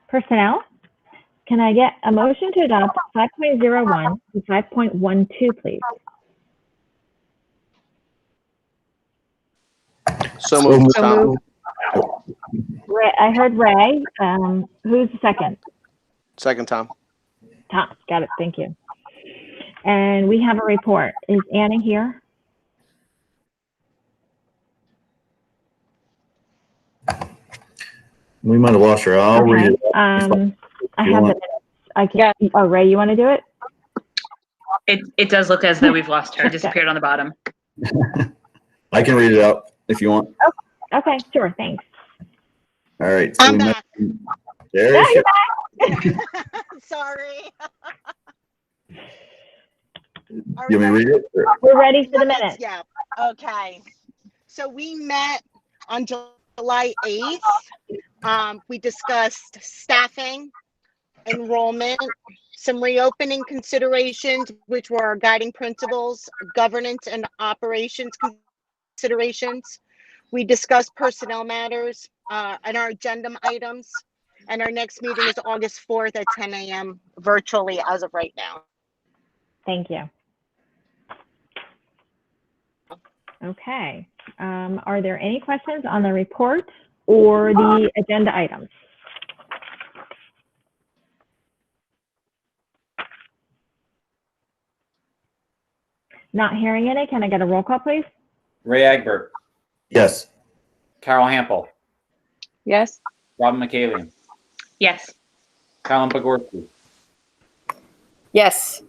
Personnel. Can I get a motion to adopt 5.01 to 5.12, please? So moved, So Tom. moved. Ray, I heard Ray. Who's the second? Second, Tom. Tom. Got it. Thank you. And we have a report. Is Anna here? We might have lost her. I'll read it. I have the want- minutes. I can. Oh, Ray, you want to do it? It does look as though we've lost her. Disappeared on the bottom. I can read it out if you want. Okay, sure. Thanks. All right. So I'm we met- back. There Yeah, she you're is. Sorry. Are You want me to we read it? Or- We're ready for the minutes. Yeah. Okay. So we met on July 8th. We discussed staffing, enrollment, some reopening considerations, which were our guiding principles, governance and operations considerations. We discussed personnel matters and our agenda items. And our next meeting is August 4th at 10 a.m. virtually as of right now. Thank you. Okay. Are there any questions on the report or the agenda items? Not hearing any. Can I get a roll call, please? Ray Egbert, Yes. Carol Hampel, Yes. Robin McHalen, Yes. Carolyn Pogorski, Yes.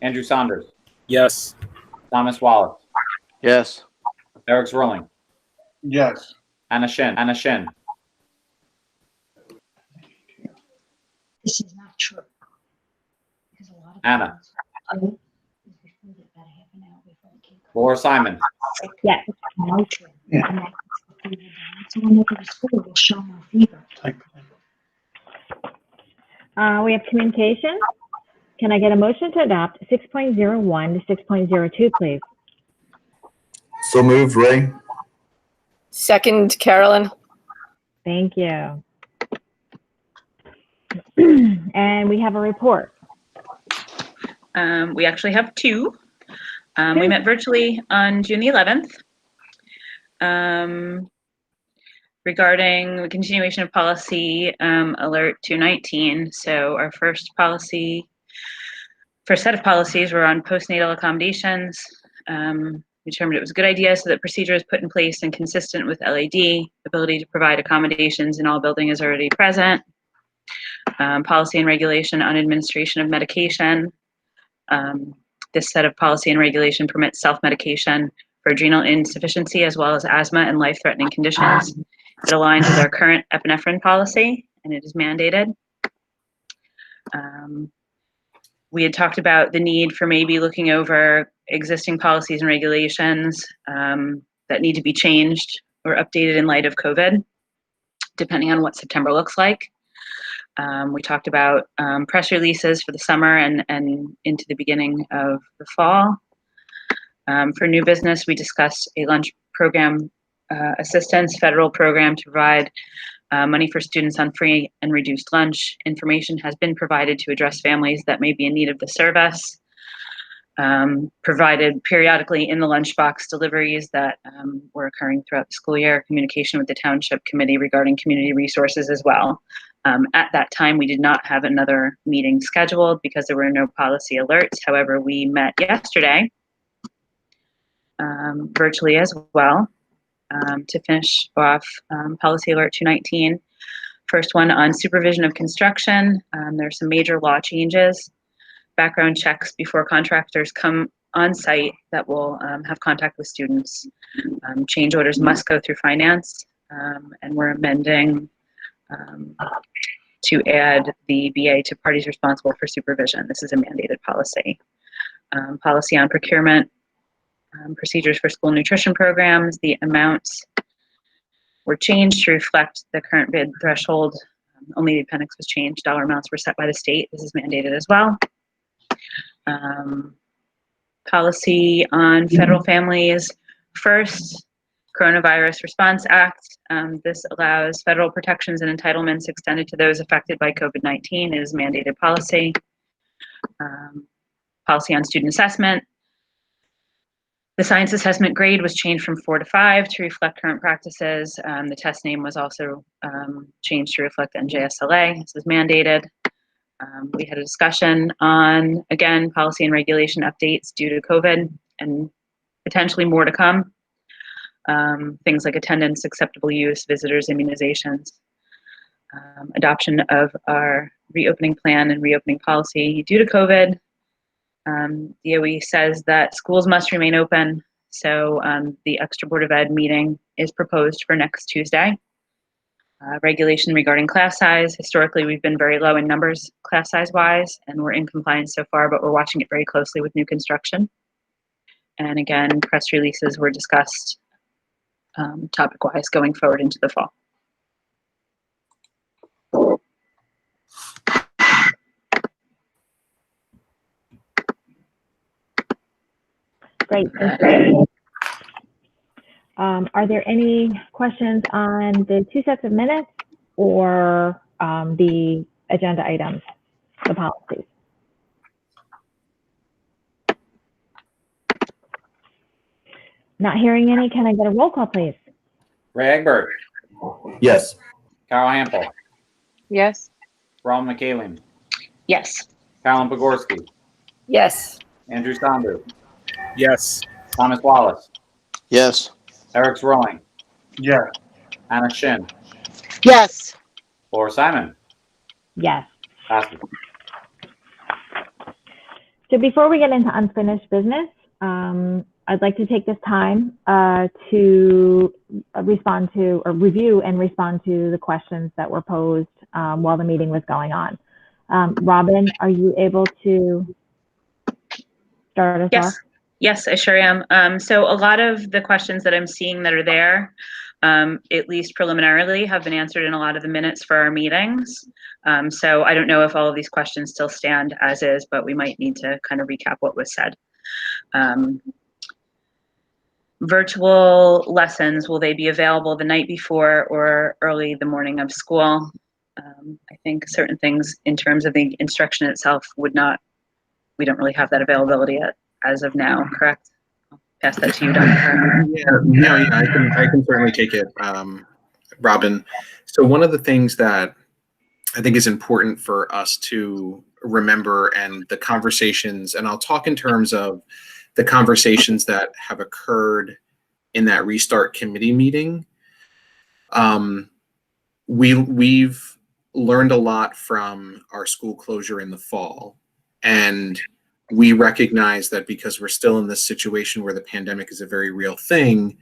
Andrew Saunders, Yes. Thomas Wallace, Yes. Eric Rolling, Yes. Anna Shin, This is not true. Because a lot of Anna, people is before that about half an hour before the kid Laura Simon, Yes. no true. Yeah. And that puts the fever down. So when they go to school, they'll show no fever. We have communication. Can I get a motion to adopt 6.01 to 6.02, please? So moved, Ray. Second, Carolyn. Thank you. And we have a report. We actually have two. We met virtually on June the 11th regarding the continuation of policy alert 219. So our first set of policies were on postnatal accommodations. We determined it was a good idea so that procedure is put in place and consistent with LAD. Ability to provide accommodations in all building is already present. Policy and regulation on administration of medication. This set of policy and regulation permits self-medication for adrenal insufficiency as well as asthma and life-threatening conditions. It aligns with our current epinephrine policy, and it is mandated. We had talked about the need for maybe looking over existing policies and regulations that need to be changed or updated in light of COVID, depending on what September looks like. We talked about press releases for the summer and into the beginning of the fall. For new business, we discussed a lunch program assistance federal program to provide money for students on free and reduced lunch. Information has been provided to address families that may be in need of the service. Provided periodically in the lunchbox deliveries that were occurring throughout the school year, communication with the township committee regarding community resources as well. At that time, we did not have another meeting scheduled because there were no policy alerts. However, we met yesterday virtually as well to finish off Policy Alert 219. First one on supervision of construction. There's some major law changes. Background checks before contractors come on site that will have contact with students. Change orders must go through finance, and we're amending to add the BA to parties responsible for supervision. This is a mandated policy. Policy on procurement, procedures for school nutrition programs. The amounts were changed to reflect the current bid threshold. Only the appendix was changed. Dollar amounts were set by the state. This is mandated as well. Policy on federal families. First, Coronavirus Response Act. This allows federal protections and entitlements extended to those affected by COVID-19. It is mandated policy. Policy on student assessment. The science assessment grade was changed from 4 to 5 to reflect current practices. The test name was also changed to reflect NJSLA. This is mandated. We had a discussion on, again, policy and regulation updates due to COVID and potentially more to come. Things like attendance, acceptable use, visitors, immunizations, adoption of our reopening plan and reopening policy due to COVID. DOE says that schools must remain open, so the extra Board of Ed meeting is proposed for next Tuesday. Regulation regarding class size. Historically, we've been very low in numbers class size wise, and we're in compliance so far, but we're watching it very closely with new construction. And again, press releases were discussed topic-wise going forward into the fall. Great, thank you. Are there any questions on the 2 sets of minutes or the agenda items, the policies? Not hearing any, can I get a roll call, please? Ray Egbert, Yes. Carol Hample, Yes. Ron McCaley, Yes. Carolyn Pogorski, Yes. Andrew Saunders, Yes. Thomas Wallace, Yes. Eric Zroing, Yeah. Anna Shin, Yes. Laura Simon. Yes. Passes. So before we get into unfinished business, I'd like to take this time to respond to or review and respond to the questions that were posed while the meeting was going on. Robin, are you able to start us off? Yes, I sure am. So a lot of the questions that I'm seeing that are there, at least preliminarily, have been answered in a lot of the minutes for our meetings. So I don't know if all of these questions still stand as is, but we might need to kind of recap what was said. Virtual lessons, will they be available the night before or early the morning of school? I think certain things in terms of the instruction itself we don't really have that availability as of now, correct? I'll pass that to you, Dr. Yeah, I can certainly take it, Robin. So one of the things that I think is important for us to remember and the conversations, and I'll talk in terms of the conversations that have occurred in that restart committee meeting, we've learned a lot from our school closure in the fall. And we recognize that because we're still in this situation where the pandemic is a very real thing,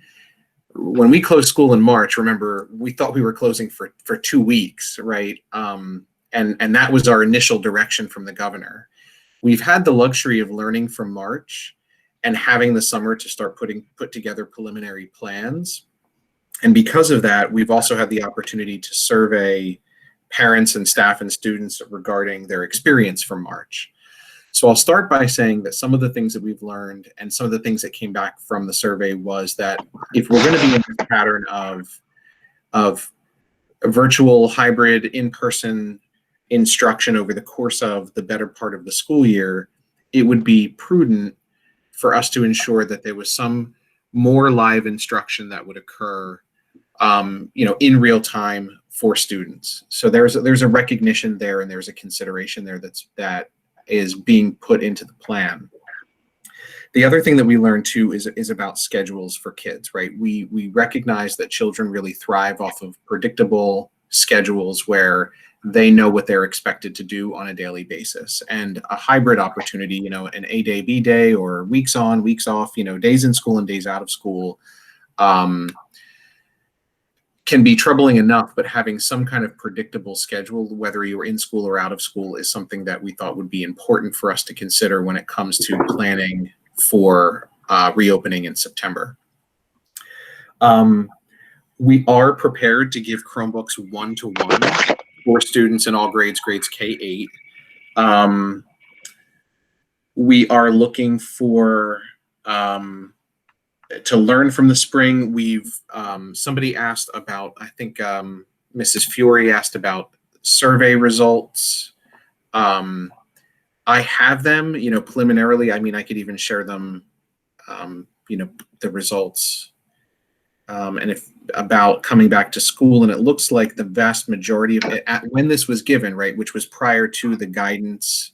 when we closed school in March, remember, we thought we were closing for 2 weeks, right? And that was our initial direction from the governor. We've had the luxury of learning from March and having the summer to start put together preliminary plans. And because of that, we've also had the opportunity to survey parents and staff and students regarding their experience from March. So I'll start by saying that some of the things that we've learned and some of the things that came back from the survey was that if we're going to be in this pattern of virtual, hybrid, in-person instruction over the course of the better part of the school year, it would be prudent for us to ensure that there was some more live instruction that would occur, in real time for students. So there's a recognition there, and there's a consideration there that is being put into the plan. The other thing that we learned too is about schedules for kids, right? We recognize that children really thrive off of predictable schedules where they know what they're expected to do on a daily basis. And a hybrid opportunity, an A day, B day, or weeks on, weeks off, days in school and days out of school, can be troubling enough, but having some kind of predictable schedule, whether you're in school or out of school, is something that we thought would be important for us to consider when it comes to planning for reopening in September. We are prepared to give Chromebooks one-to-one for students in all grades K-8. We are looking for to learn from the spring. We've somebody asked about, I think Mrs. Fiore asked about survey results. I have them, preliminarily. I mean, I could even share them, the results. And if about coming back to school, and it looks like the vast majority of it, when this was given, right, which was prior to the guidance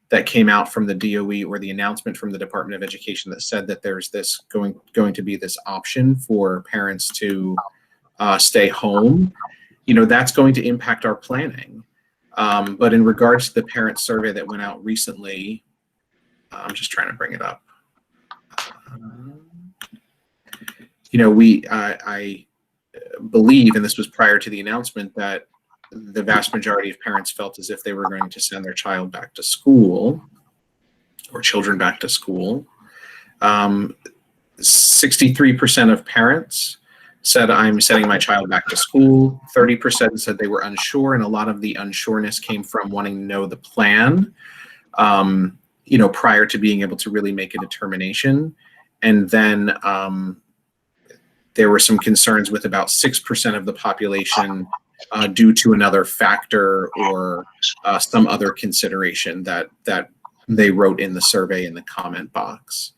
that came out from the DOE or the announcement from the Department of Education that said that there's this going to be this option for parents to stay home, that's going to impact our planning. But in regards to the parent survey that went out recently, I'm just trying to bring it up. I believe, and this was prior to the announcement, that the vast majority of parents felt as if they were going to send their child back to school, or children back to school. 63% of parents said, I'm sending my child back to school. 30% said they were unsure, and a lot of the unsureness came from wanting to know the plan, prior to being able to really make a determination. And then there were some concerns with about 6% of the population due to another factor or some other consideration that they wrote in the survey in the comment box.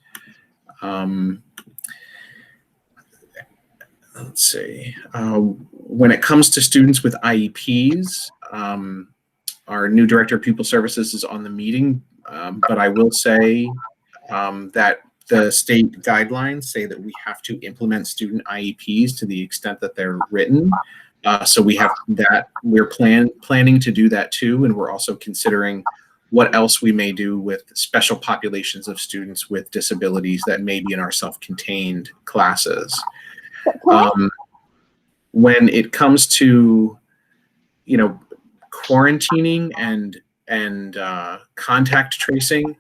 Let's see. When it comes to students with IEPs, our new Director of Pupil Services is on the meeting, but I will say that the state guidelines say that we have to implement student IEPs to the extent that they're written. So we have that. We're planning to do that too, and we're also considering what else we may do with special populations of students with disabilities that may be in our self-contained classes. When it comes to, quarantining and contact tracing,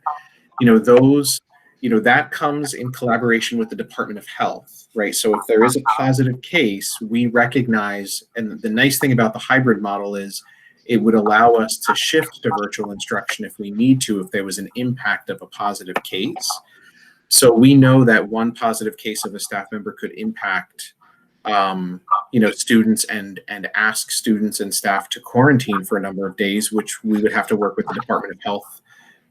that comes in collaboration with the Department of Health, right? So if there is a positive case, we recognize, and the nice thing about the hybrid model is it would allow us to shift to virtual instruction if we need to, if there was an impact of a positive case. So we know that one positive case of a staff member could impact, students and ask students and staff to quarantine for a number of days, which we would have to work with the Department of Health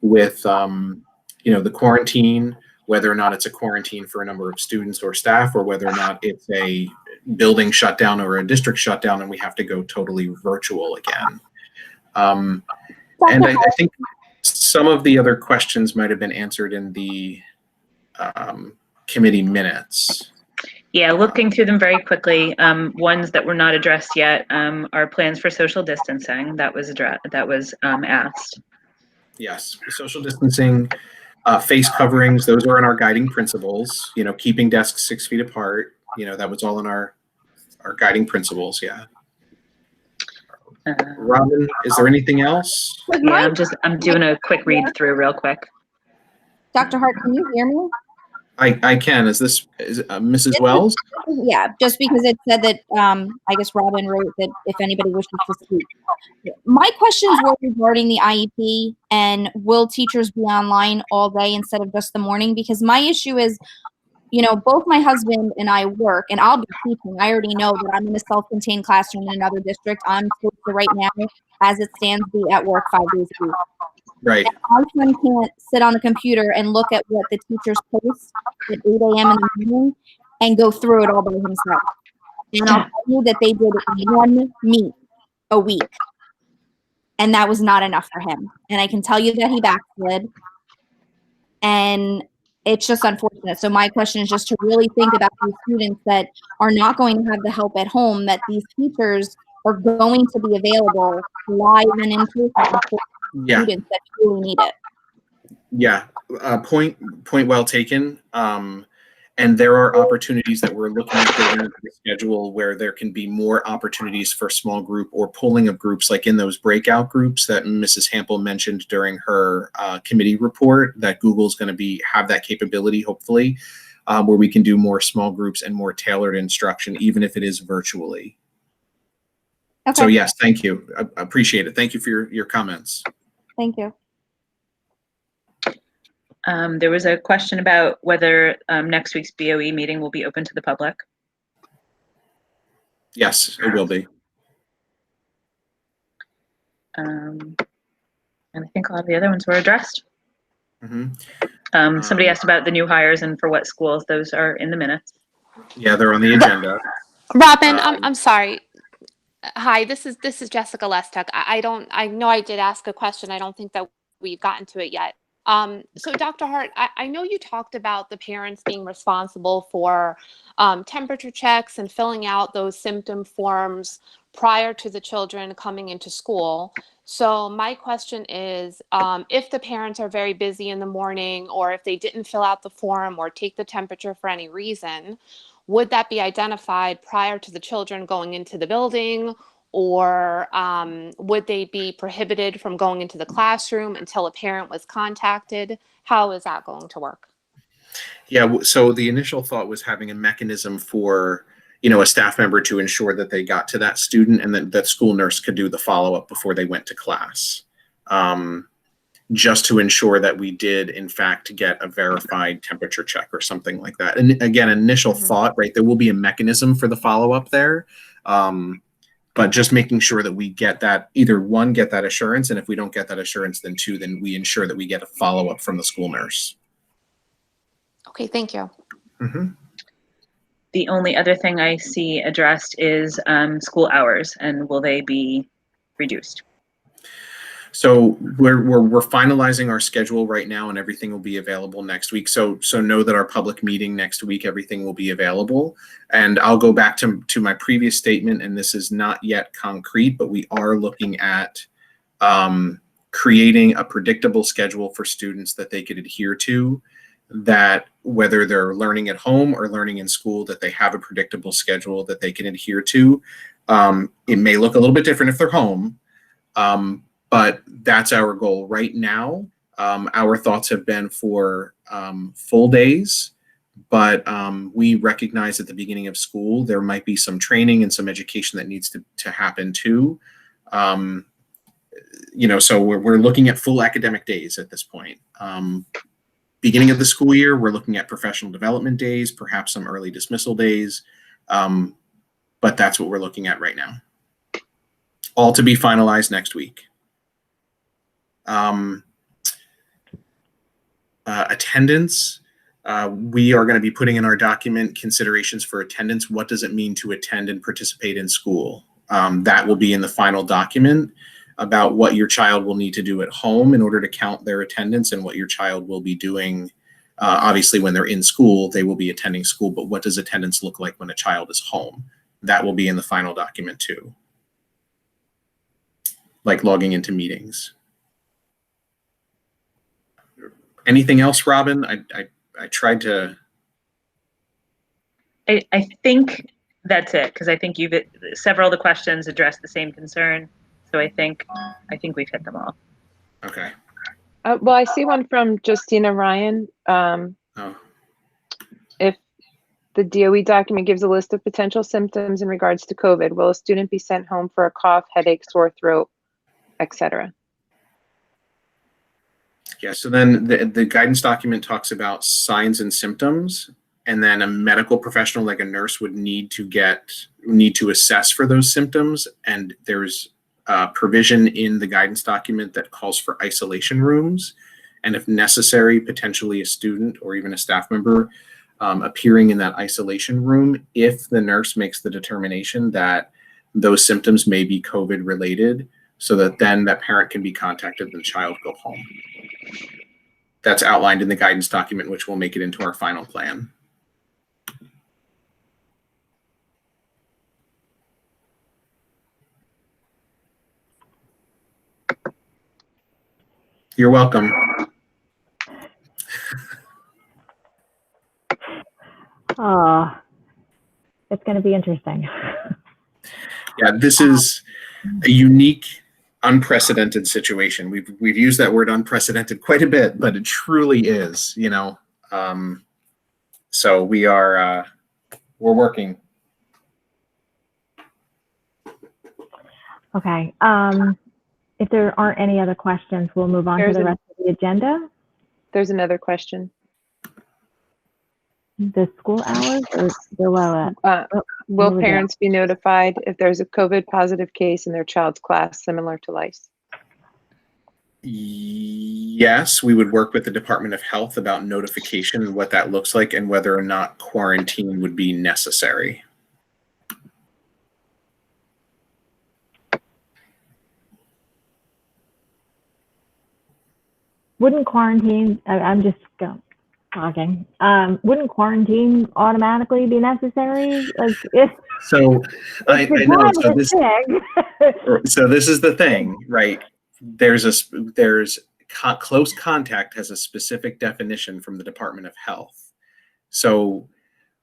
with, the quarantine, whether or not it's a quarantine for a number of students or staff, or whether or not it's a building shutdown or a district shutdown and we have to go totally virtual again. And I think some of the other questions might have been answered in the committee minutes. Yeah, looking through them very quickly. Ones that were not addressed yet are plans for social distancing. That was asked. Yes, social distancing, face coverings, those are in our guiding principles. You know, keeping desks 6 feet apart. You know, that was all in our guiding principles. Yeah. Robin, is there anything else? Yeah, I'm doing a quick read through real quick. Dr. Hart, can you hear me? I can. Is Mrs. Wells? Yeah, just because it said that, I guess Robin wrote that if anybody wishes to speak. My questions were regarding the IEP and will teachers be online all day instead of just the morning? Because my issue is, you know, both my husband and I work, and I'll be teaching. I already know that I'm in a self-contained classroom in another district. I'm supposed to right now, as it stands, be at work 5 days a week. Right. And my son can't sit on the computer and look at what the teachers post at 8 a.m. in the morning and go through it all by himself. And I'll tell you that they did 1 meet a week. And that was not enough for him. And I can tell you that he backslid. And it's just unfortunate. So my question is just to really think about these students that are not going to have the help at home, that these teachers are going to be available live and in person for students that truly need it. Yeah, point well taken. And there are opportunities that we're looking at building into the schedule where there can be more opportunities for small group or pulling of groups, like in those breakout groups that Mrs. Hample mentioned during her committee report, that Google's going to have that capability, hopefully, where we can do more small groups and more tailored instruction, even if it is virtually. Okay. So yes, thank you. I appreciate it. Thank you for your comments. Thank you. There was a question about whether next week's BOE meeting will be open to the public. Yes, it will be. And I think a lot of the other ones were addressed. Mm-hmm. Somebody asked about the new hires and for what schools. Those are in the minutes. Yeah, they're on the agenda. Robin, I'm sorry. Hi, this is Jessica Lestek. I know I did ask a question. I don't think that we've gotten to it yet. So Dr. Hart, I know you talked about the parents being responsible for temperature checks and filling out those symptom forms prior to the children coming into school. So my question is, if the parents are very busy in the morning, or if they didn't fill out the form or take the temperature for any reason, would that be identified prior to the children going into the building? Or would they be prohibited from going into the classroom until a parent was contacted? How is that going to work? Yeah, so the initial thought was having a mechanism for, you know, a staff member to ensure that they got to that student, and that school nurse could do the follow-up before they went to class. Just to ensure that we did, in fact, get a verified temperature check or something like that. And again, initial thought, right, there will be a mechanism for the follow-up there. But just making sure that we get that, either one, get that assurance, and if we don't get that assurance, then two, then we ensure that we get a follow-up from the school nurse. Okay, thank you. Mm-hmm. The only other thing I see addressed is school hours, and will they be reduced? So we're finalizing our schedule right now, and everything will be available next week. So know that our public meeting next week, everything will be available. And I'll go back to my previous statement, and this is not yet concrete, but we are looking at creating a predictable schedule for students that they could adhere to, that whether they're learning at home or learning in school, that they have a predictable schedule that they can adhere to. It may look a little bit different if they're home, but that's our goal right now. Our thoughts have been for full days, but we recognize at the beginning of school, there might be some training and some education that needs to happen too. You know, so we're looking at full academic days at this point. Beginning of the school year, we're looking at professional development days, perhaps some early dismissal days, but that's what we're looking at right now. All to be finalized next week. Attendance, we are going to be putting in our document considerations for attendance. What does it mean to attend and participate in school? That will be in the final document about what your child will need to do at home in order to count their attendance, and what your child will be doing Obviously, when they're in school, they will be attending school, but what does attendance look like when a child is home? That will be in the final document too, like logging into meetings. Anything else, Robin? I tried to. I think that's it, because I think you've several of the questions address the same concern. So I think we've hit them all. Okay. Well, I see one from Justina Ryan. If the DOE document gives a list of potential symptoms in regards to COVID, will a student be sent home for a cough, headache, sore throat, etc.? Yeah, so then the guidance document talks about signs and symptoms, and then a medical professional like a nurse would need to assess for those symptoms. And there's provision in the guidance document that calls for isolation rooms. And if necessary, potentially a student or even a staff member appearing in that isolation room if the nurse makes the determination that those symptoms may be COVID related, so that then that parent can be contacted and the child go home. That's outlined in the guidance document, which will make it into our final plan. You're welcome. Oh, it's going to be interesting. Yeah, this is a unique, unprecedented situation. We've used that word unprecedented quite a bit, but it truly is, you know. So we're working. Okay. If there aren't any other questions, we'll move on to the rest of the agenda. There's another question. The school hours or below it? Will parents be notified if there's a COVID positive case in their child's class similar to lice? Yes, we would work with the Department of Health about notification and what that looks like and whether or not quarantine would be necessary. Wouldn't quarantine, I'm just talking, wouldn't quarantine automatically be necessary? Like if so I know, so this is the thing, right? Close contact has a specific definition from the Department of Health. So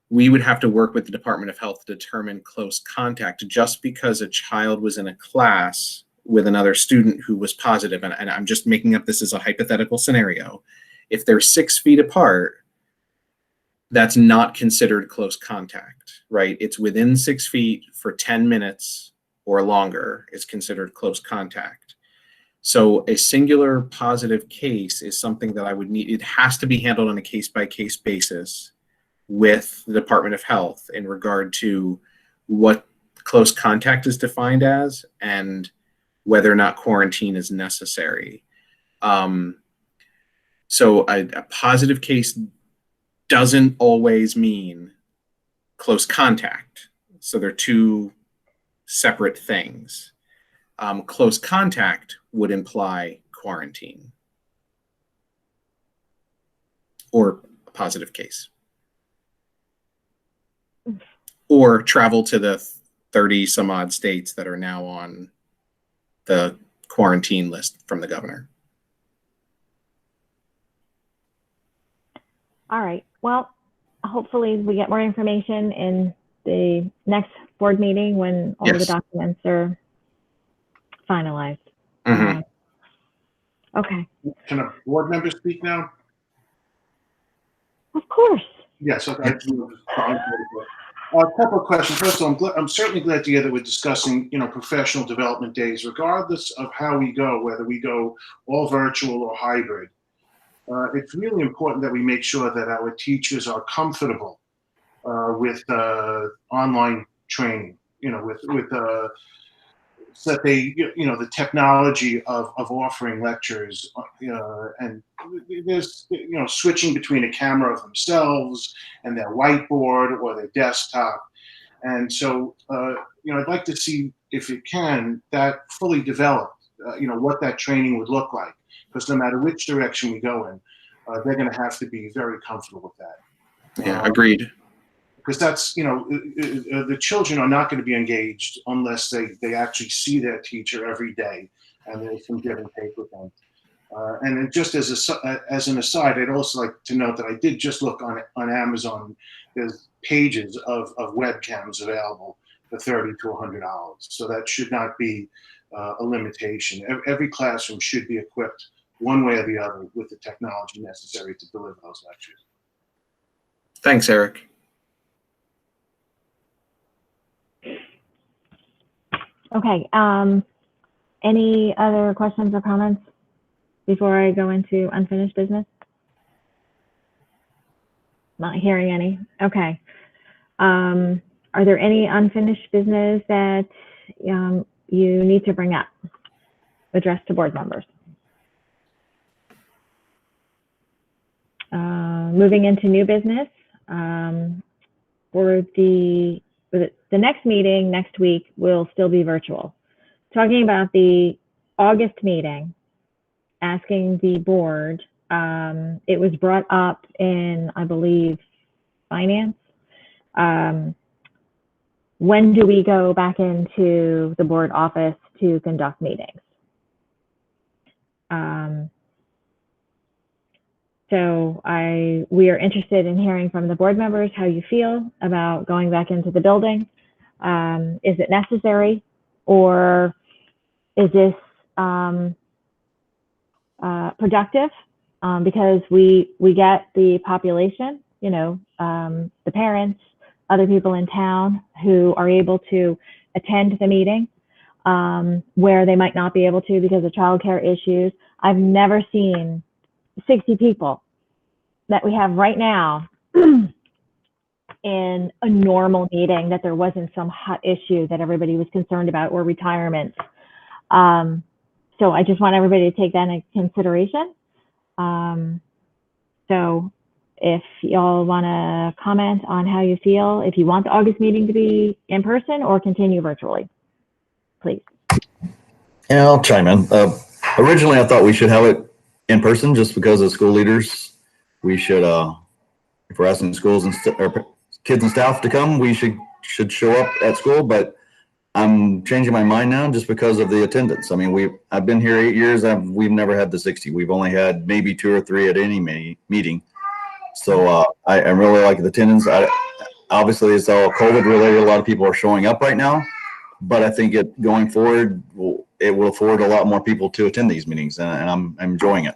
we would have to work with the Department of Health to determine close contact. Just because a child was in a class with another student who was positive, and I'm just making up this as a hypothetical scenario, if they're 6 feet apart, that's not considered close contact, right? It's within 6 feet for 10 minutes or longer is considered close contact. So a singular positive case is something that I would need. It has to be handled on a case-by-case basis with the Department of Health in regard to what close contact is defined as and whether or not quarantine is necessary. So a positive case doesn't always mean close contact. So they're two separate things. Close contact would imply quarantine or a positive case, or travel to the 30 some odd states that are now on the quarantine list from the governor. All right. Well, hopefully we get more information in the next board meeting when all the documents are finalized. Okay. Can a board member speak now? Of course. Yes. Okay. A couple of questions. First of all, I'm certainly glad to hear that we're discussing, professional development days, regardless of how we go, whether we go all virtual or hybrid. It's really important that we make sure that our teachers are comfortable with online training, so that they, the technology of offering lectures, and there's, switching between a camera of themselves and their whiteboard or their desktop. And so, I'd like to see, if it can, that fully developed, what that training would look like. Because no matter which direction we go in, they're going to have to be very comfortable with that. Yeah, agreed. Because that's, the children are not going to be engaged unless they actually see their teacher every day and there's some give and take with them. And then just as an aside, I'd also like to note that I did just look on Amazon. There's pages of webcams available for $30 to $100. So that should not be a limitation. Every classroom should be equipped one way or the other with the technology necessary to deliver those lectures. Thanks, Eric. Okay. Any other questions or comments before I go into unfinished business? Not hearing any. Okay. Are there any unfinished business that you need to bring up, address to board members? Moving into new business, for the next meeting next week will still be virtual. Talking about the August meeting, asking the board, it was brought up in, I believe, finance. When do we go back into the board office to conduct meetings? So we are interested in hearing from the board members how you feel about going back into the building. Is it necessary, or is this productive? Because we get the population, the parents, other people in town who are able to attend the meeting, where they might not be able to because of childcare issues. I've never seen 60 people that we have right now in a normal meeting, that there wasn't some hot issue that everybody was concerned about, or retirement. So I just want everybody to take that into consideration. So if y'all want to comment on how you feel, if you want the August meeting to be in person or continue virtually, please. Yeah, I'll chime in. Originally, I thought we should have it in person, just because as school leaders, we should, if we're asking schools and or kids and staff to come, we should show up at school. But I'm changing my mind now just because of the attendance. I mean, I've been here 8 years. We've never had the 60. We've only had maybe 2 or 3 at any meeting. So I really like the attendance. Obviously, it's all COVID related. A lot of people are showing up right now, but I think going forward, it will afford a lot more people to attend these meetings, and I'm enjoying it.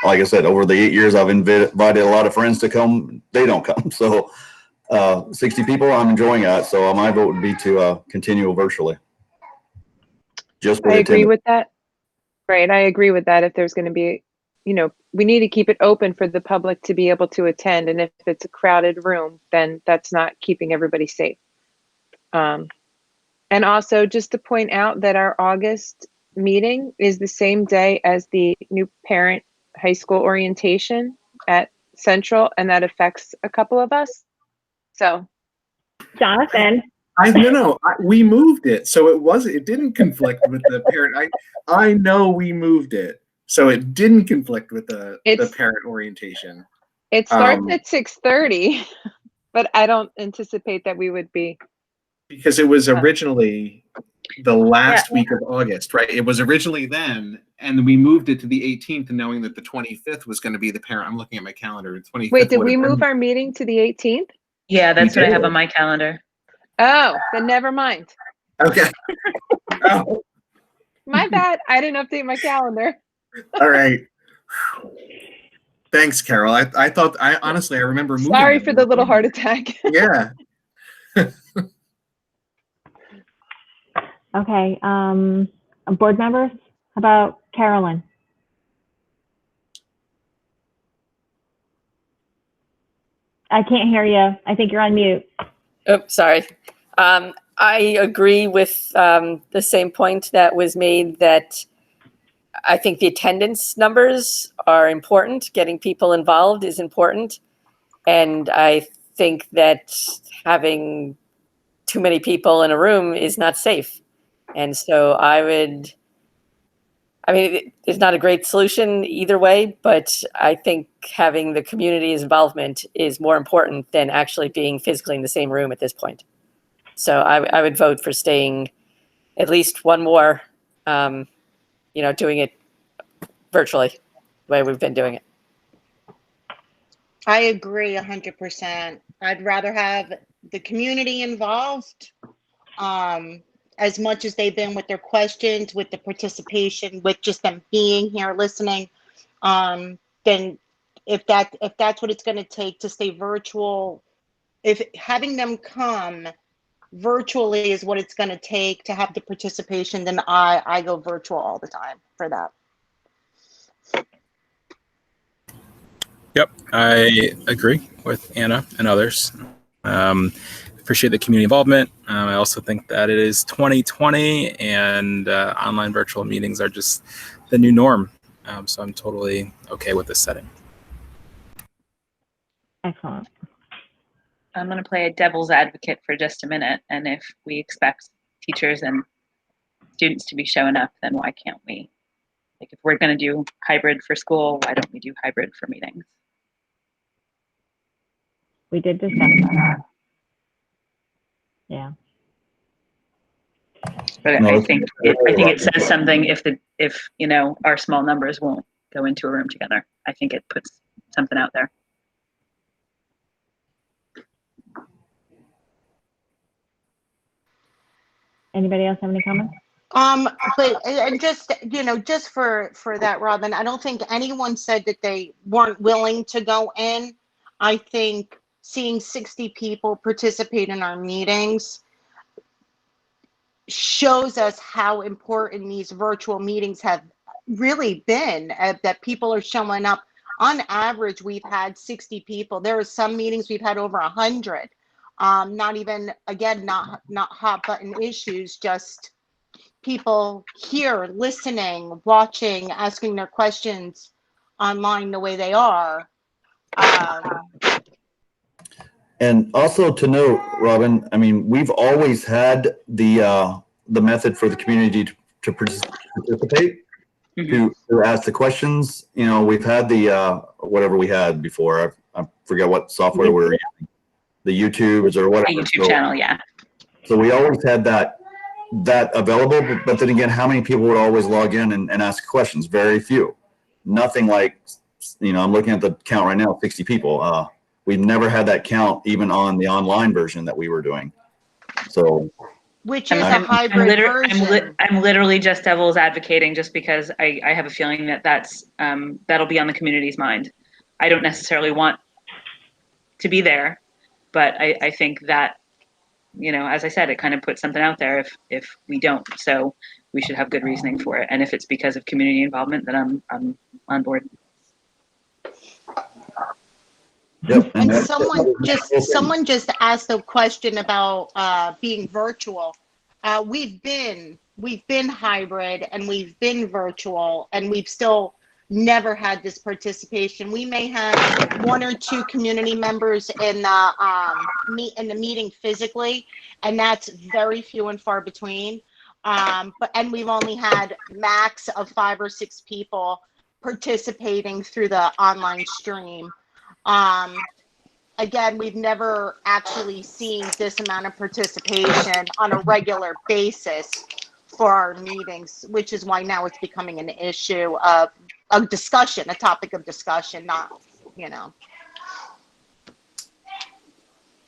Like I said, over the 8 years, I've invited a lot of friends to come. They don't come. So 60 people, I'm enjoying it. So my vote would be to continue virtually. Just for I agree attendance. with that. Right. I agree with that. If there's going to be, we need to keep it open for the public to be able to attend. And if it's a crowded room, then that's not keeping everybody safe. And also just to point out that our August meeting is the same day as the new parent high school orientation at Central, and that affects a couple of us. So, Jonathan. We moved it, so it didn't conflict with the parent. I know we moved it, so it didn't conflict with the parent orientation. It starts at 6:30, but I don't anticipate that we would be. Because it was originally the last week of August, right? It was originally then, and we moved it to the 18th, knowing that the 25th was going to be the parent. I'm looking at my calendar. 25th. Wait, did we move our meeting to the 18th? Yeah, that's what I have on my calendar. Oh, then never mind. Okay. Oh. My bad. I didn't update my calendar. All right. Thanks, Carol. I thought honestly I remember moving. Sorry for the little heart attack. Yeah. Okay. Board members, how about Carolyn? I can't hear you. I think you're on mute. Oh, sorry. I agree with the same point that was made, that I think the attendance numbers are important. Getting people involved is important. And I think that having too many people in a room is not safe. And so I I mean, it's not a great solution either way, but I think having the community's involvement is more important than actually being physically in the same room at this point. So I would vote for staying at least one more, doing it virtually the way we've been doing it. I agree 100%. I'd rather have the community involved as much as they've been with their questions, with the participation, with just them being here listening. Then if that's what it's going to take to stay virtual, if having them come virtually is what it's going to take to have the participation, then I go virtual all the time for that. Yep, I agree with Anna and others. Appreciate the community involvement. I also think that it is 2020 and online virtual meetings are just the new norm. So I'm totally okay with this setting. Excellent. I'm going to play a devil's advocate for just a minute. And if we expect teachers and students to be showing up, then why can't we? Like, if we're going to do hybrid for school, why don't we do hybrid for meetings? We did discuss that. Yeah. But I think it says something if our small numbers won't go into a room together. I think it puts something out there. Anybody else have any comments? But and just for that, Robin, I don't think anyone said that they weren't willing to go in. I think seeing 60 people participate in our meetings shows us how important these virtual meetings have really been, that people are showing up. On average, we've had 60 people. There are some meetings we've had over 100. Not even, again, not hot button issues, just people here listening, watching, asking their questions online the way they are. And also to note, Robin, I mean, we've always had the method for the community to participate, to ask the questions. You know, we've had the whatever we had before. I forget what software we were using, the YouTubes or whatever. The YouTube channel, yeah. So we always had that available, but then again, how many people would always log in and ask questions? Very few. Nothing like, I'm looking at the count right now, 60 people. We've never had that count even on the online version that we were doing. So, which is a hybrid version. I'm literally just devil's advocating just because I have a feeling that'll be on the community's mind. I don't necessarily want to be there, but I think that, as I said, it kind of puts something out there if we don't. So we should have good reasoning for it. And if it's because of community involvement, then I'm on board. Yep. And someone just asked a question about being virtual. We've been hybrid and we've been virtual, and we've still never had this participation. We may have one or two community members in the meeting physically, and that's very few and far between. And we've only had max of 5 or 6 people participating through the online stream. Again, we've never actually seen this amount of participation on a regular basis for our meetings, which is why now it's becoming an issue of discussion, a topic of discussion, not,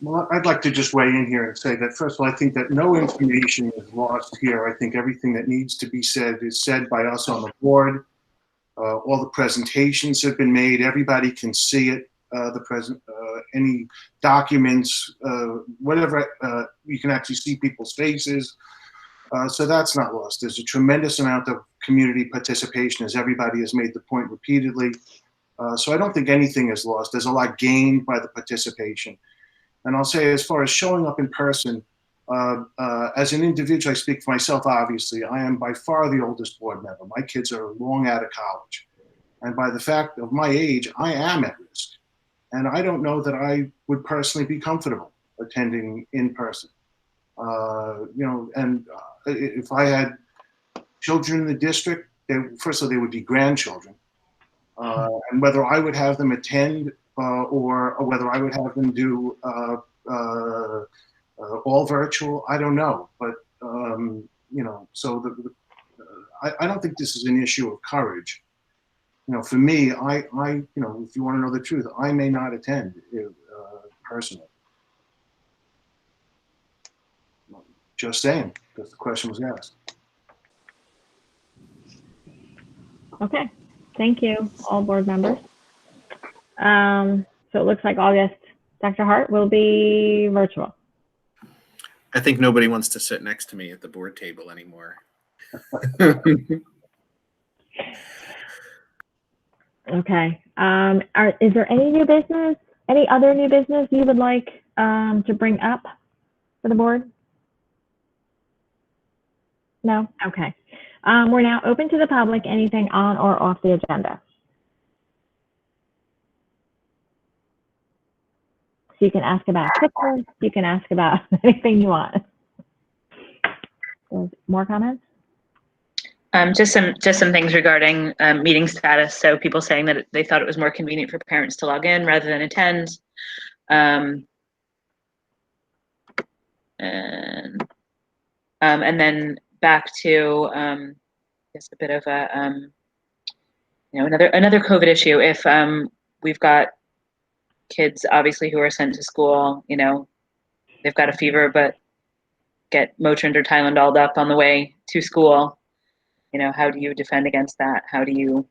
Well, I'd like to just weigh in here and say that, first of all, I think that no information is lost here. I think everything that needs to be said is said by us on the board. All the presentations have been made. Everybody can see it. Any documents, whatever, you can actually see people's faces. So that's not lost. There's a tremendous amount of community participation, as everybody has made the point repeatedly. So I don't think anything is lost. There's a lot gained by the participation. And I'll say, as far as showing up in person, as an individual, I speak for myself, obviously. I am by far the oldest board member. My kids are long out of college. And by the fact of my age, I am at risk. And I don't know that I would personally be comfortable attending in person. And if I had children in the district, first of all, they would be grandchildren. And whether I would have them attend or whether I would have them do all virtual, I don't know. But, so I don't think this is an issue of courage. For me, I if you want to know the truth, I may not attend personally. Just saying, because the question was asked. Okay, thank you, all board members. So it looks like August, Dr. Hart, will be virtual. I think nobody wants to sit next to me at the board table anymore. Okay. Is there any new business, any other new business you would like to bring up for the board? No? Okay. We're now open to the public. Anything on or off the agenda? So you can ask about Christmas. You can ask about anything you want. More comments? Just some things regarding meeting status. So people saying that they thought it was more convenient for parents to log in rather than attend. And then back to just a bit of a another COVID issue. If we've got kids obviously who are sent to school, they've got a fever but get Motrin or Tylenol up on the way to school. How do you defend against that? How do you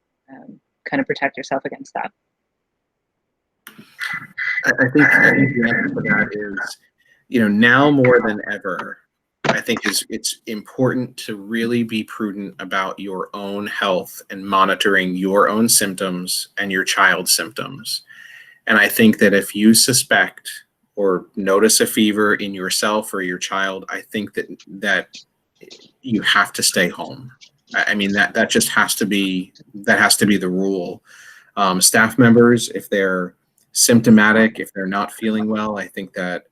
kind of protect yourself against that? I think the answer for that is, now more than ever, I think it's important to really be prudent about your own health and monitoring your own symptoms and your child's symptoms. And I think that if you suspect or notice a fever in yourself or your child, I think that you have to stay home. I mean, that just has to be the rule. Staff members, if they're symptomatic, if they're not feeling well, I think that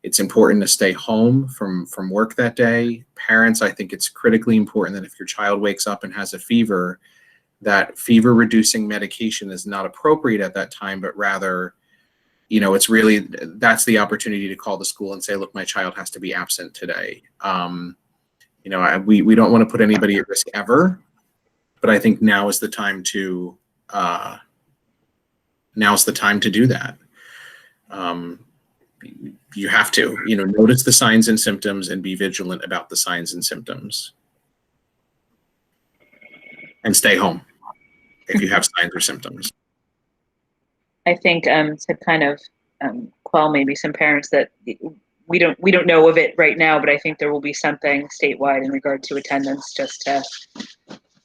it's important to stay home from work that day. Parents, I think it's critically important that if your child wakes up and has a fever, that fever reducing medication is not appropriate at that time, but rather, it's really, that's the opportunity to call the school and say, look, my child has to be absent today. We don't want to put anybody at risk ever, but I think now is the time to do that. You have to, notice the signs and symptoms and be vigilant about the signs and symptoms, and stay home if you have signs or symptoms. I think to kind of quell maybe some parents that we don't know of it right now, but I think there will be something statewide in regard to attendance just to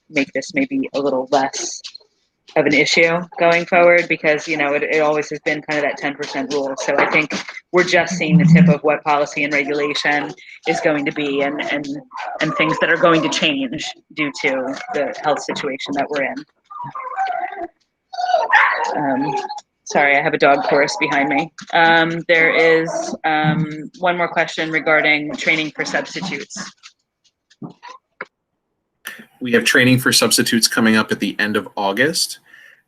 make this maybe a little less of an issue going forward, because it always has been kind of that 10% rule. So I think we're just seeing the tip of what policy and regulation is going to be, and things that are going to change due to the health situation that we're in. Sorry, I have a dog chorus behind me. There is one more question regarding training for substitutes. We have training for substitutes coming up at the end of August,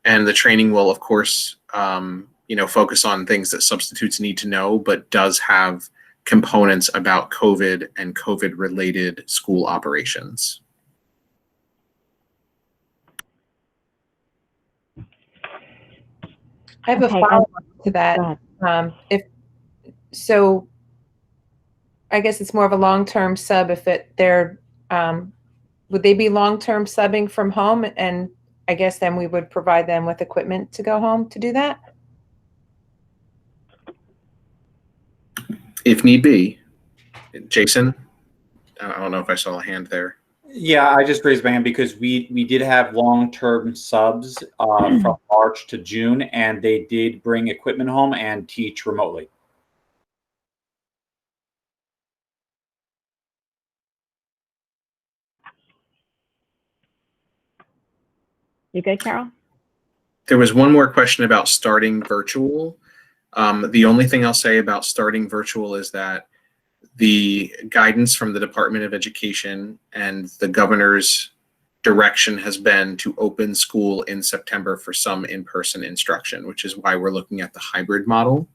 and the training will, of course, focus on things that substitutes need to know, but does have components about COVID and COVID-related school operations. I have a follow-up to that. I guess it's more of a long-term sub. If they're would they be long-term subbing from home? And I guess then we would provide them with equipment to go home to do that? If need be. Jason? I don't know if I saw a hand there. Yeah, I just raised my hand because we did have long-term subs from March to June, and they did bring equipment home and teach remotely. You good, Carol? There was one more question about starting virtual. The only thing I'll say about starting virtual is that the guidance from the Department of Education and the governor's direction has been to open school in September for some in-person instruction, which is why we're looking at the hybrid model.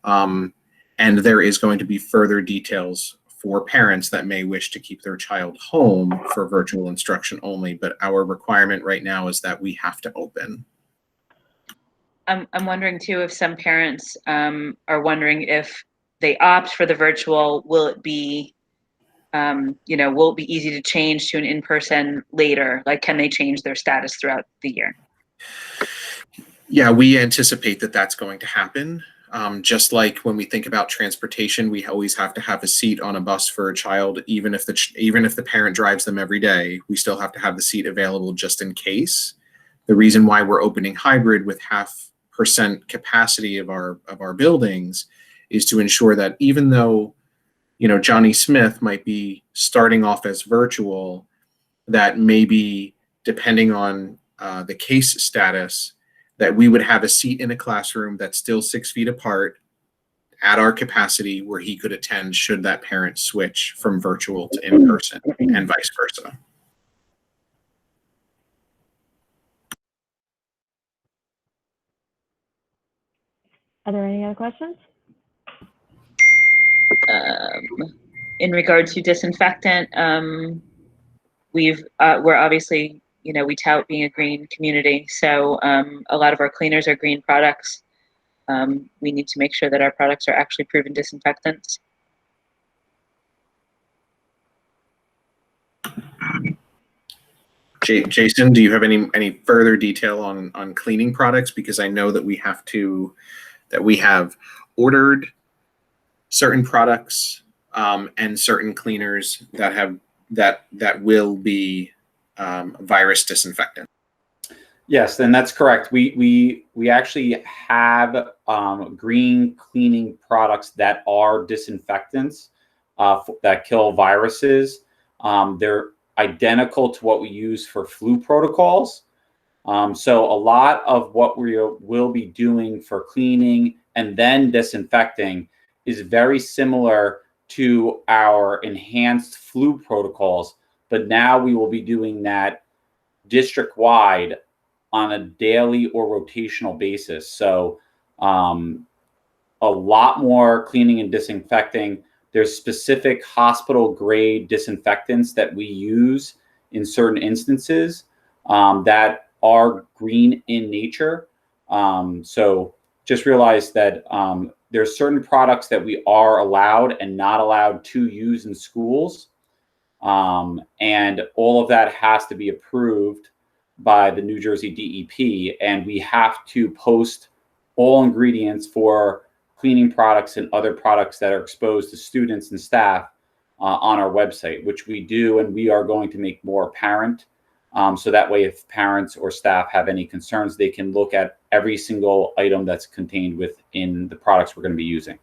And there is going to be further details for parents that may wish to keep their child home for virtual instruction only, but our requirement right now is that we have to open. I'm wondering too if some parents are wondering if they opt for the virtual, will it be will it be easy to change to an in-person later? Like, can they change their status throughout the year? Yeah, we anticipate that that's going to happen. Just like when we think about transportation, we always have to have a seat on a bus for a child, even if the parent drives them every day. We still have to have the seat available just in case. The reason why we're opening hybrid with 0.5% capacity of our buildings is to ensure that even though Johnny Smith might be starting off as virtual, that maybe depending on the case status, that we would have a seat in a classroom that's still 6 feet apart at our capacity where he could attend should that parent switch from virtual to in-person and vice versa. Are there any other questions? In regard to disinfectant, we're obviously, we tout being a green community, so a lot of our cleaners are green products. We need to make sure that our products are actually proven disinfectants. Jason, do you have any further detail on cleaning products? Because I know that we have ordered certain products and certain cleaners that will be virus disinfectant. Yes, and that's correct. We actually have green cleaning products that are disinfectants that kill viruses. They're identical to what we use for flu protocols. So a lot of what we will be doing for cleaning and then disinfecting is very similar to our enhanced flu protocols, but now we will be doing that district-wide on a daily or rotational basis. So a lot more cleaning and disinfecting. There's specific hospital grade disinfectants that we use in certain instances that are green in nature. So just realize that there's certain products that we are allowed and not allowed to use in schools. And all of that has to be approved by the New Jersey DEP. And we have to post all ingredients for cleaning products and other products that are exposed to students and staff on our website, which we do, and we are going to make more apparent. So that way, if parents or staff have any concerns, they can look at every single item that's contained within the products we're going to be using.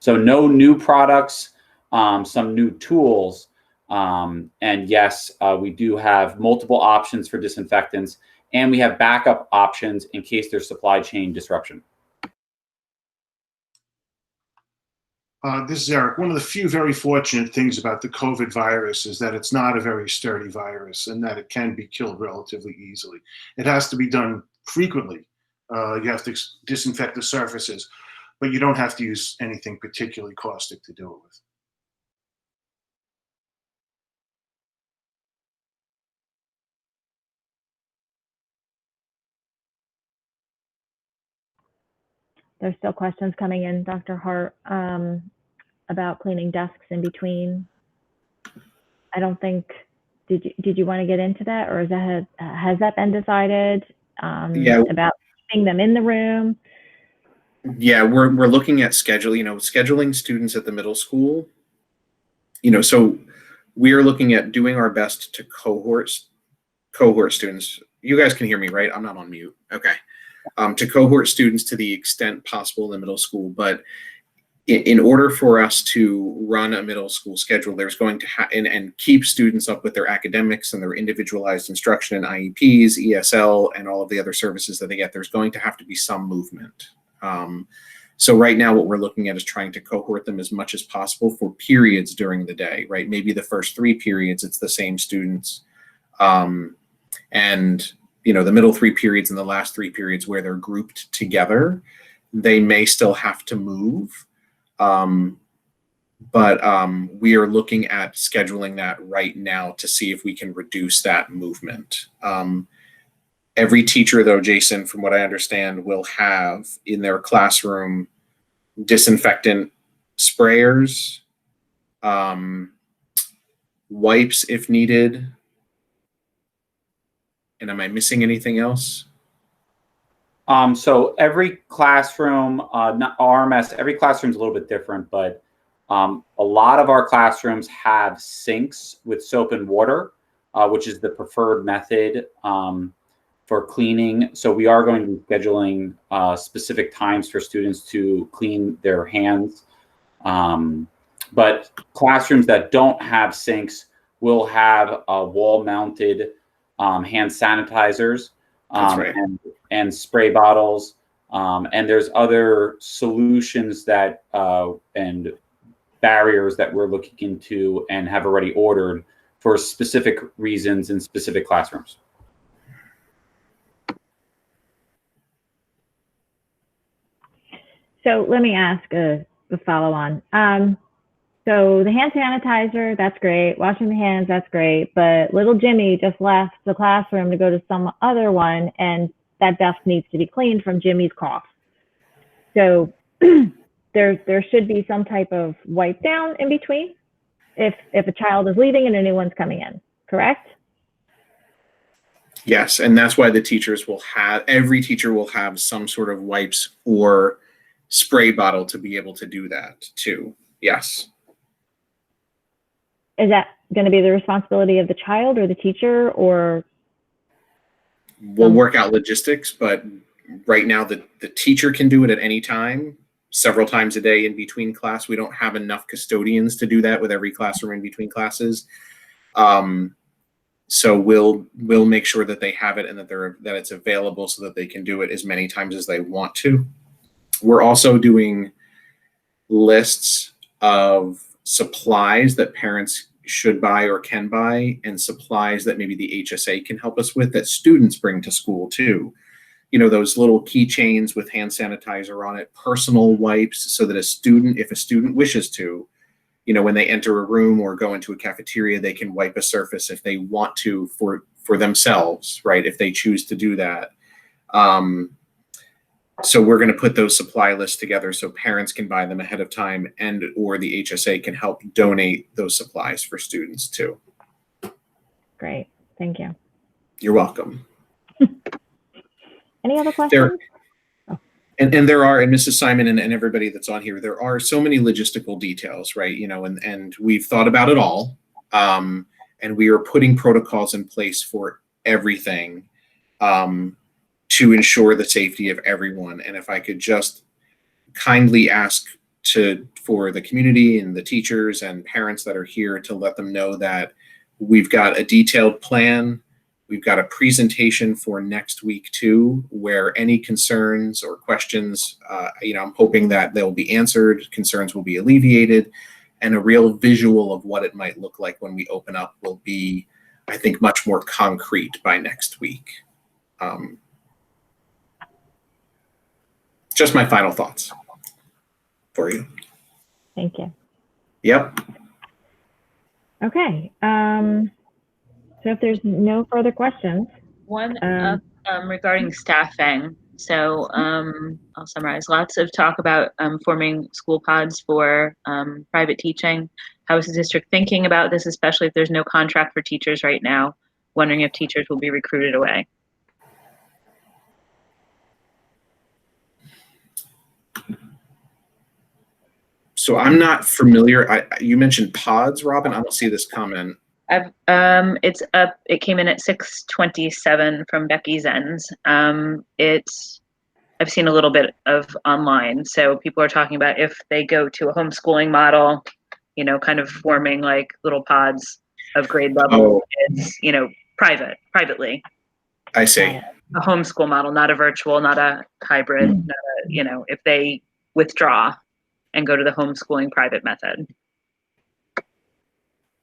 So no new products, some new tools. And yes, we do have multiple options for disinfectants, and we have backup options in case there's supply chain disruption. This is Eric. One of the few very fortunate things about the COVID virus is that it's not a very sturdy virus and that it can be killed relatively easily. It has to be done frequently. You have to disinfect the surfaces, but you don't have to use anything particularly caustic to do it with. There's still questions coming in, Dr. Hart, about cleaning desks in between. I don't think, did you want to get into that, or has that been decided about keeping them in the room? Yeah, we're looking at scheduling students at the middle school. So we are looking at doing our best to cohort students. You guys can hear me, right? I'm not on mute. Okay. To cohort students to the extent possible in the middle school, but in order for us to run a middle school schedule, there's going to and keep students up with their academics and their individualized instruction and IEPs, ESL, and all of the other services that they get, there's going to have to be some movement. So right now what we're looking at is trying to cohort them as much as possible for periods during the day, right? Maybe the first 3 periods, it's the same students. And, the middle 3 periods and the last 3 periods where they're grouped together, they may still have to move. But we are looking at scheduling that right now to see if we can reduce that movement. Every teacher, though, Jason, from what I understand, will have in their classroom disinfectant sprayers, wipes if needed. And am I missing anything else? So every classroom, not RMS, every classroom is a little bit different, but a lot of our classrooms have sinks with soap and water, which is the preferred method for cleaning. So we are going to be scheduling specific times for students to clean their hands. But classrooms that don't have sinks will have wall-mounted hand sanitizers. That's right. And spray bottles. And there's other solutions that and barriers that we're looking into and have already ordered for specific reasons in specific classrooms. So let me ask a follow-on. So the hand sanitizer, that's great. Washing the hands, that's great. But little Jimmy just left the classroom to go to some other one, and that desk needs to be cleaned from Jimmy's cough. So there should be some type of wipe down in between if a child is leaving and a new one's coming in, correct? Yes, and that's why the teachers will have, every teacher will have some sort of wipes or spray bottle to be able to do that too. Yes. Is that going to be the responsibility of the child or the teacher, or? We'll work out logistics, but right now the teacher can do it at any time, several times a day in between class. We don't have enough custodians to do that with every classroom in between classes. So we'll make sure that they have it and that it's available so that they can do it as many times as they want to. We're also doing lists of supplies that parents should buy or can buy, and supplies that maybe the HSA can help us with that students bring to school too. Those little keychains with hand sanitizer on it, personal wipes, so that if a student wishes to, when they enter a room or go into a cafeteria, they can wipe a surface if they want to for themselves, right? If they choose to do that. So we're going to put those supply lists together so parents can buy them ahead of time, or the HSA can help donate those supplies for students too. Great, thank you. You're welcome. Any other questions? And there are, and Mrs. Simon and everybody that's on here, there are so many logistical details, right? And we've thought about it all. And we are putting protocols in place for everything. To ensure the safety of everyone. And if I could just kindly ask for the community and the teachers and parents that are here to let them know that we've got a detailed plan. We've got a presentation for next week too, where any concerns or questions, I'm hoping that they'll be answered, concerns will be alleviated, and a real visual of what it might look like when we open up will be, I think, much more concrete by next week. Just my final thoughts for you. Thank you. Yep. Okay. So if there's no further questions. One regarding staffing. So I'll summarize. Lots of talk about forming school pods for private teaching. How is the district thinking about this, especially if there's no contract for teachers right now? Wondering if teachers will be recruited away. So I'm not familiar. You mentioned pods, Robin. I don't see this comment. It's up. It came in at 627 from Becky Zenz. I've seen a little bit of online. So people are talking about if they go to a homeschooling model, kind of forming like little pods of grade level kids, privately. I see. A homeschool model, not a virtual, not a hybrid, not a, if they withdraw and go to the homeschooling private method.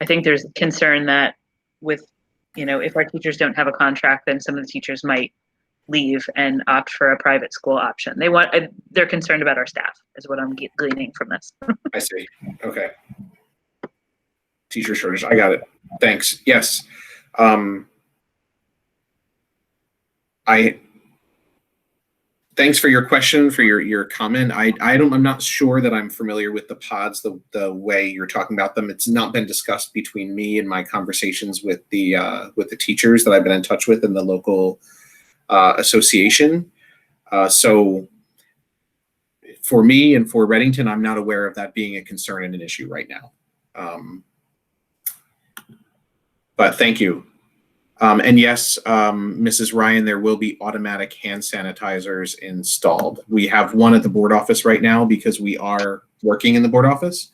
I think there's concern that with you know, if our teachers don't have a contract, then some of the teachers might leave and opt for a private school option. They're concerned about our staff, is what I'm gleaning from this. I see. Okay. Teacher shortage. I got it. Thanks. Yes. Thanks for your question, for your comment. I'm not sure that I'm familiar with the pods the way you're talking about them. It's not been discussed between me and my conversations with the teachers that I've been in touch with in the local association. So for me and for Reddington, I'm not aware of that being a concern and an issue right now. But thank you. And yes, Mrs. Ryan, there will be automatic hand sanitizers installed. We have one at the board office right now because we are working in the board office.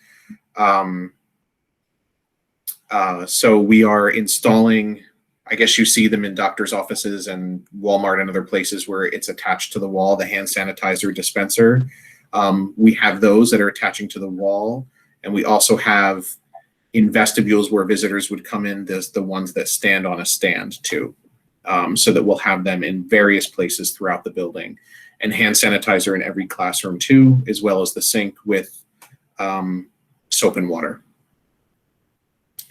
So we are installing, I guess you see them in doctor's offices and Walmart and other places where it's attached to the wall, the hand sanitizer dispenser. We have those that are attaching to the wall. And we also have in vestibules where visitors would come in, there's the ones that stand on a stand too. So that we'll have them in various places throughout the building, and hand sanitizer in every classroom too, as well as the sink with soap and water.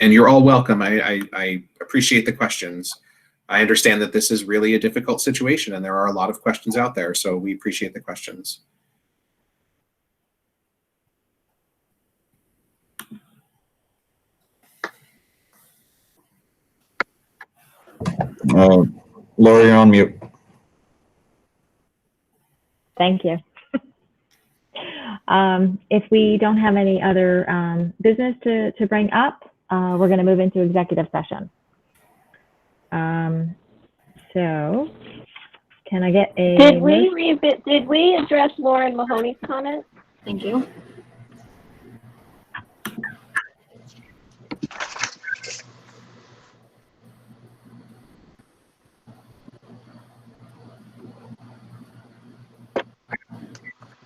And you're all welcome. I appreciate the questions. I understand that this is really a difficult situation and there are a lot of questions out there, so we appreciate the questions. Laura, you're on mute. Thank you. If we don't have any other business to bring up, we're going to move into executive session. So can I get a... Did we address Lauren Mahoney's comment? Thank you.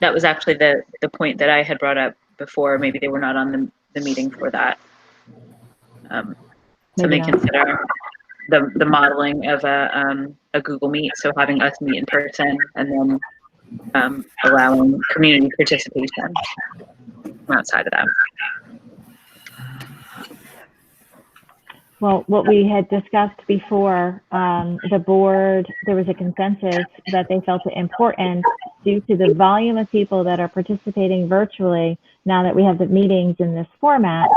That was actually the point that I had brought up before. Maybe they were not on the meeting for that. Something to consider the modeling of a Google Meet. So having us meet in person and then allowing community participation outside of that. Well, what we had discussed before, the board, there was a consensus that they felt it important due to the volume of people that are participating virtually now that we have the meetings in this format,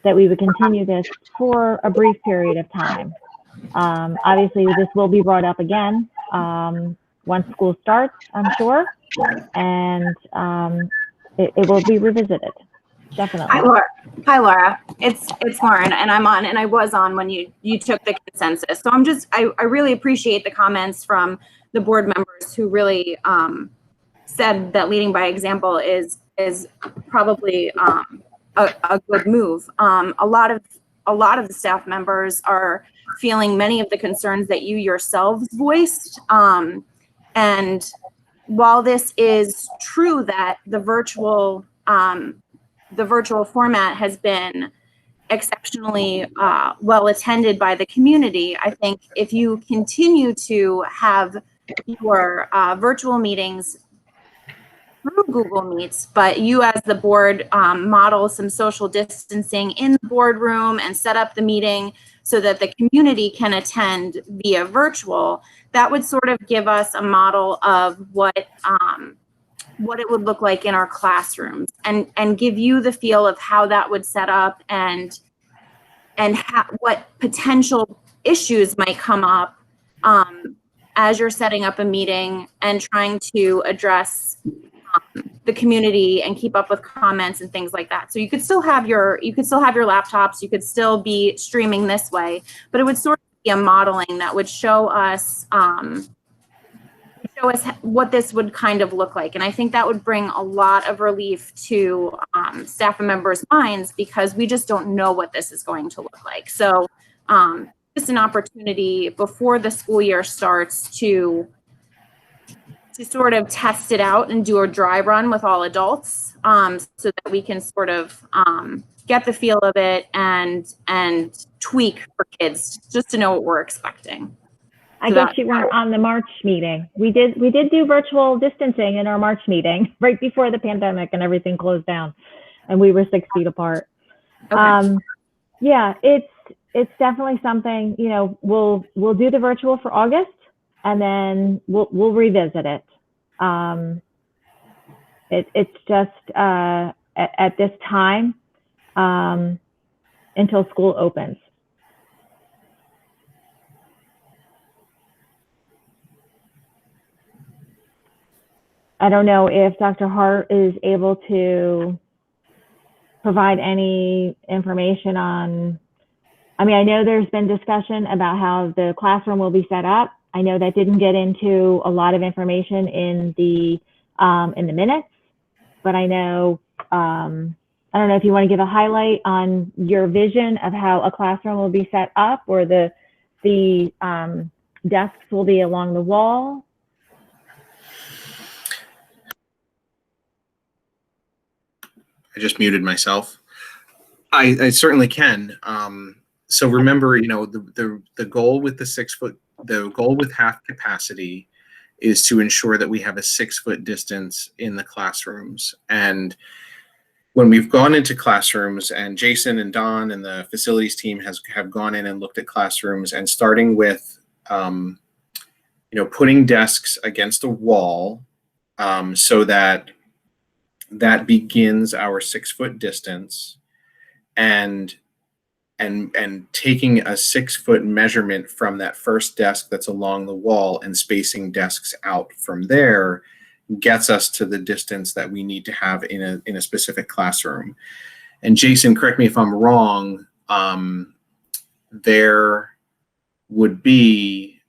that we would continue this for a brief period of time. Obviously, this will be brought up again once school starts, I'm sure, and it will be revisited. Definitely. Hi, Laura. It's Lauren, and I'm on, and I was on when you took the consensus. So I really appreciate the comments from the board members who really said that leading by example is probably a good move. A lot of the staff members are feeling many of the concerns that you yourselves voiced. And while this is true that the virtual format has been exceptionally well attended by the community, I think if you continue to have your virtual meetings through Google Meets, but you as the board model some social distancing in the boardroom and set up the meeting so that the community can attend via virtual, that would sort of give us a model of what it would look like in our classrooms, and give you the feel of how that would set up and what potential issues might come up as you're setting up a meeting and trying to address the community and keep up with comments and things like that. So you could still have your laptops, you could still be streaming this way, but it would sort of be a modeling that would show us what this would kind of look like. And I think that would bring a lot of relief to staff members' minds, because we just don't know what this is going to look like. So just an opportunity before the school year starts to sort of test it out and do a dry run with all adults, so that we can sort of get the feel of it and tweak for kids just to know what we're expecting. I So guess that- you weren't on the March meeting. We did do virtual distancing in our March meeting right before the pandemic and everything closed down, and we were 6 feet apart. Okay. Yeah, it's definitely something, you know, we'll do the virtual for August, and then we'll revisit it. It's just at this time until school opens. I don't know if Dr. Hart is able to provide any information on, I mean, I know there's been discussion about how the classroom will be set up. I know that didn't get into a lot of information in the minutes, but I know, I don't know if you want to give a highlight on your vision of how a classroom will be set up, or the desks will be along the wall. I just muted myself. I certainly can. So remember, you know, the goal with the goal with half capacity is to ensure that we have a 6 foot distance in the classrooms. And when we've gone into classrooms, and Jason and Don and the facilities team have gone in and looked at classrooms, and starting with, you know, putting desks against a wall, so that begins our 6 foot distance, and taking a 6 foot measurement from that first desk that's along the wall and spacing desks out from there gets us to the distance that we need to have in a specific classroom. And Jason, correct me if I'm wrong, there would be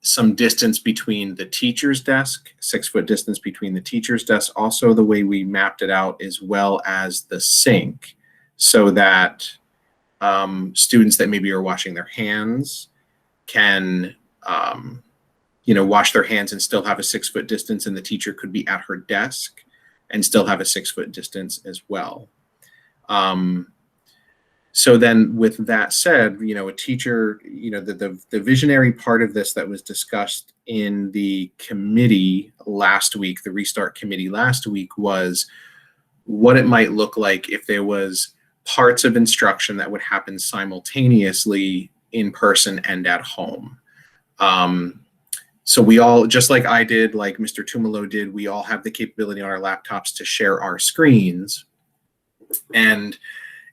some distance between the teacher's desk, 6 foot distance between the teacher's desk, also the way we mapped it out, as well as the sink, so that students that maybe are washing their hands can, you know, wash their hands and still have a 6 foot distance, and the teacher could be at her desk and still have a 6 foot distance as well. So then with that said, you know, a teacher, you know, the visionary part of this that was discussed in the committee last week, the Restart committee last week, was what it might look like if there was parts of instruction that would happen simultaneously in person and at home. So we all, just like I did, like Mr. Tumalo did, we all have the capability on our laptops to share our screens. And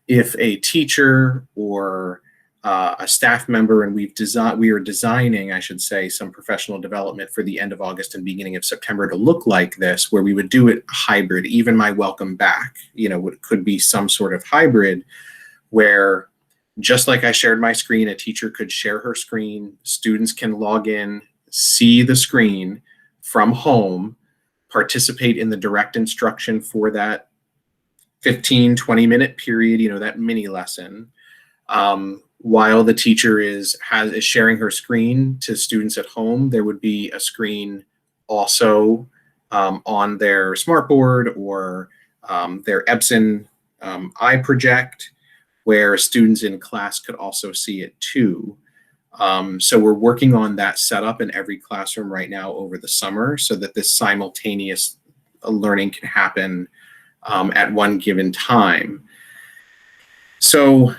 if a teacher or a staff member, and we are designing, I should say, some professional development for the end of August and beginning of September to look like this, where we would do it hybrid. Even my welcome back, you know, it could be some sort of hybrid where, just like I shared my screen, a teacher could share her screen, students can log in, see the screen from home, participate in the direct instruction for that 15-20 minute period, you know, that mini lesson, while the teacher is sharing her screen to students at home. There would be a screen also on their smartboard or their Epson iProject, where students in class could also see it too. So we're working on that setup in every classroom right now over the summer, so that this simultaneous learning can happen at one given time. So,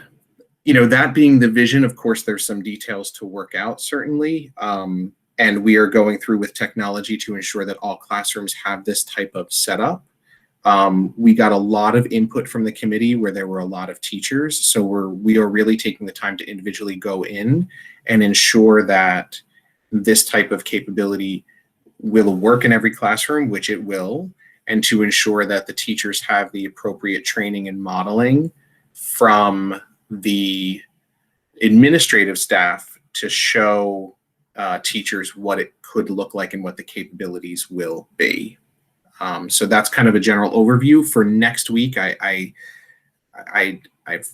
you know, that being the vision, of course, there's some details to work out, certainly. And we are going through with technology to ensure that all classrooms have this type of setup. We got a lot of input from the committee, where there were a lot of teachers. So we are really taking the time to individually go in and ensure that this type of capability will work in every classroom, which it will, and to ensure that the teachers have the appropriate training and modeling from the administrative staff to show teachers what it could look like and what the capabilities will be. So that's kind of a general overview. For next week, I've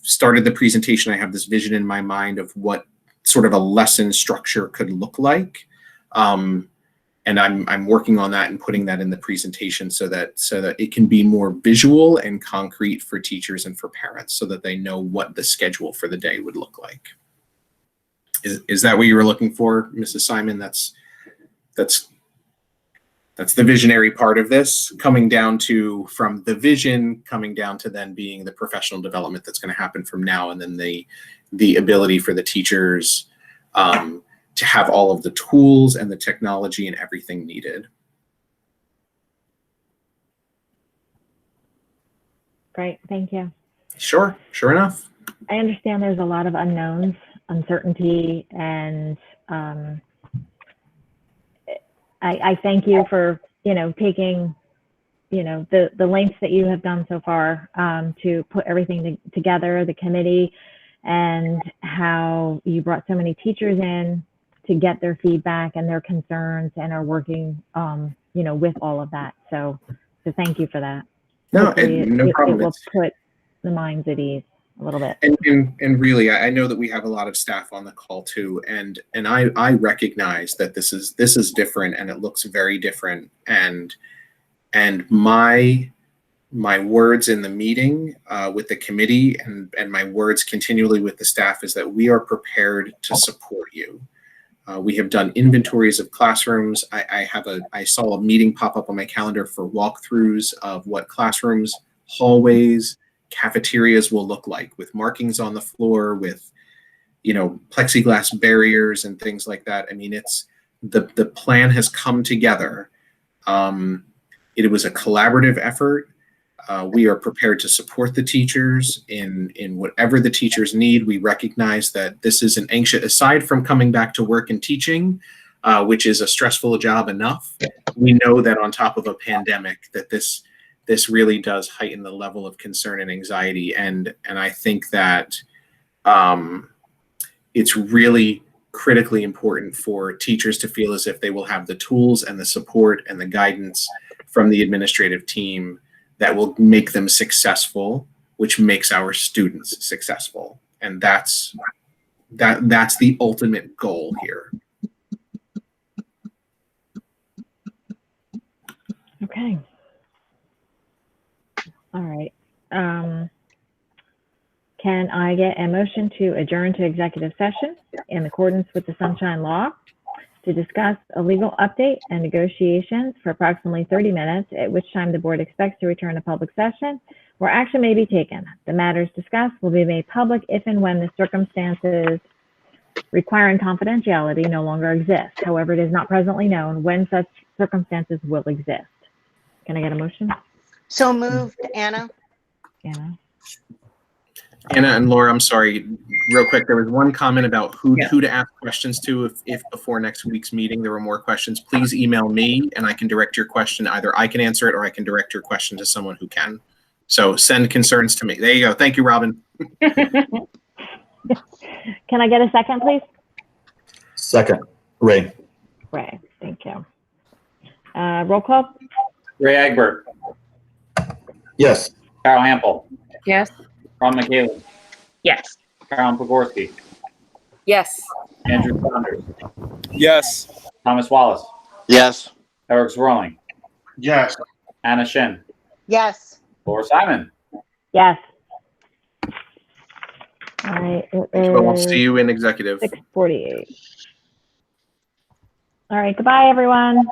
started the presentation. I have this vision in my mind of what sort of a lesson structure could look like. I'm working on that and putting that in the presentation so that it can be more visual and concrete for teachers and for parents, so that they know what the schedule for the day would look like. Is that what you were looking for, Mrs. Simon? That's the visionary part of this, coming down to, from the vision, coming down to then being the professional development that's going to happen from now, and then the ability for the teachers to have all of the tools and the technology and everything needed. Great, thank you. Sure enough. I understand there's a lot of unknowns, uncertainty, and I thank you for, taking, the lengths that you have done so far to put everything together, the committee, and how you brought so many teachers in to get their feedback and their concerns, and are working, with all of that. So thank you for that. No problem. It will put the minds at ease a little bit. And really, I know that we have a lot of staff on the call too, and I recognize that this is different, and it looks very different. And my words in the meeting with the committee, and my words continually with the staff, is that we are prepared to support you. We have done inventories of classrooms. I saw a meeting pop up on my calendar for walkthroughs of what classrooms, hallways, cafeterias will look like, with markings on the floor, with plexiglass barriers and things like that. I mean, it's the plan has come together. It was a collaborative effort. We are prepared to support the teachers in whatever the teachers need. We recognize that this is an anxious, aside from coming back to work and teaching, which is a stressful job enough, we know that on top of a pandemic, that this really does heighten the level of concern and anxiety. And I think that it's really critically important for teachers to feel as if they will have the tools and the support and the guidance from the administrative team that will make them successful, which makes our students successful. And that's the ultimate goal here. Okay. All right. Can I get a motion to adjourn to executive session in accordance with the Sunshine Law to discuss a legal update and negotiations for approximately 30 minutes, at which time the board expects to return to public session where action may be taken. The matters discussed will be made public if and when the circumstances requiring confidentiality no longer exist. However, it is not presently known when such circumstances will exist. Can I get a motion? So moved, Anna. Anna and Laura, I'm sorry, real quick, there was one comment about who to ask questions to if before next week's meeting there were more questions. Please email me and I can direct your question. Either I can answer it or I can direct your question to someone who can. So send concerns to me. There you go. Thank you, Robin. Can I get a second, please? Second, Ray. Ray, thank you. Roll call? Ray Egbert. Yes. Carol Hample. Yes. Ron McHale. Yes. Carolyn Pogorski. Yes. Andrew Saunders. Yes. Thomas Wallace. Yes. Eric Zerling. Yes. Anna Shin. Yes. Laura Simon. Yes. All right, it is So I'll see you in executive. 6:48. All right, goodbye, everyone.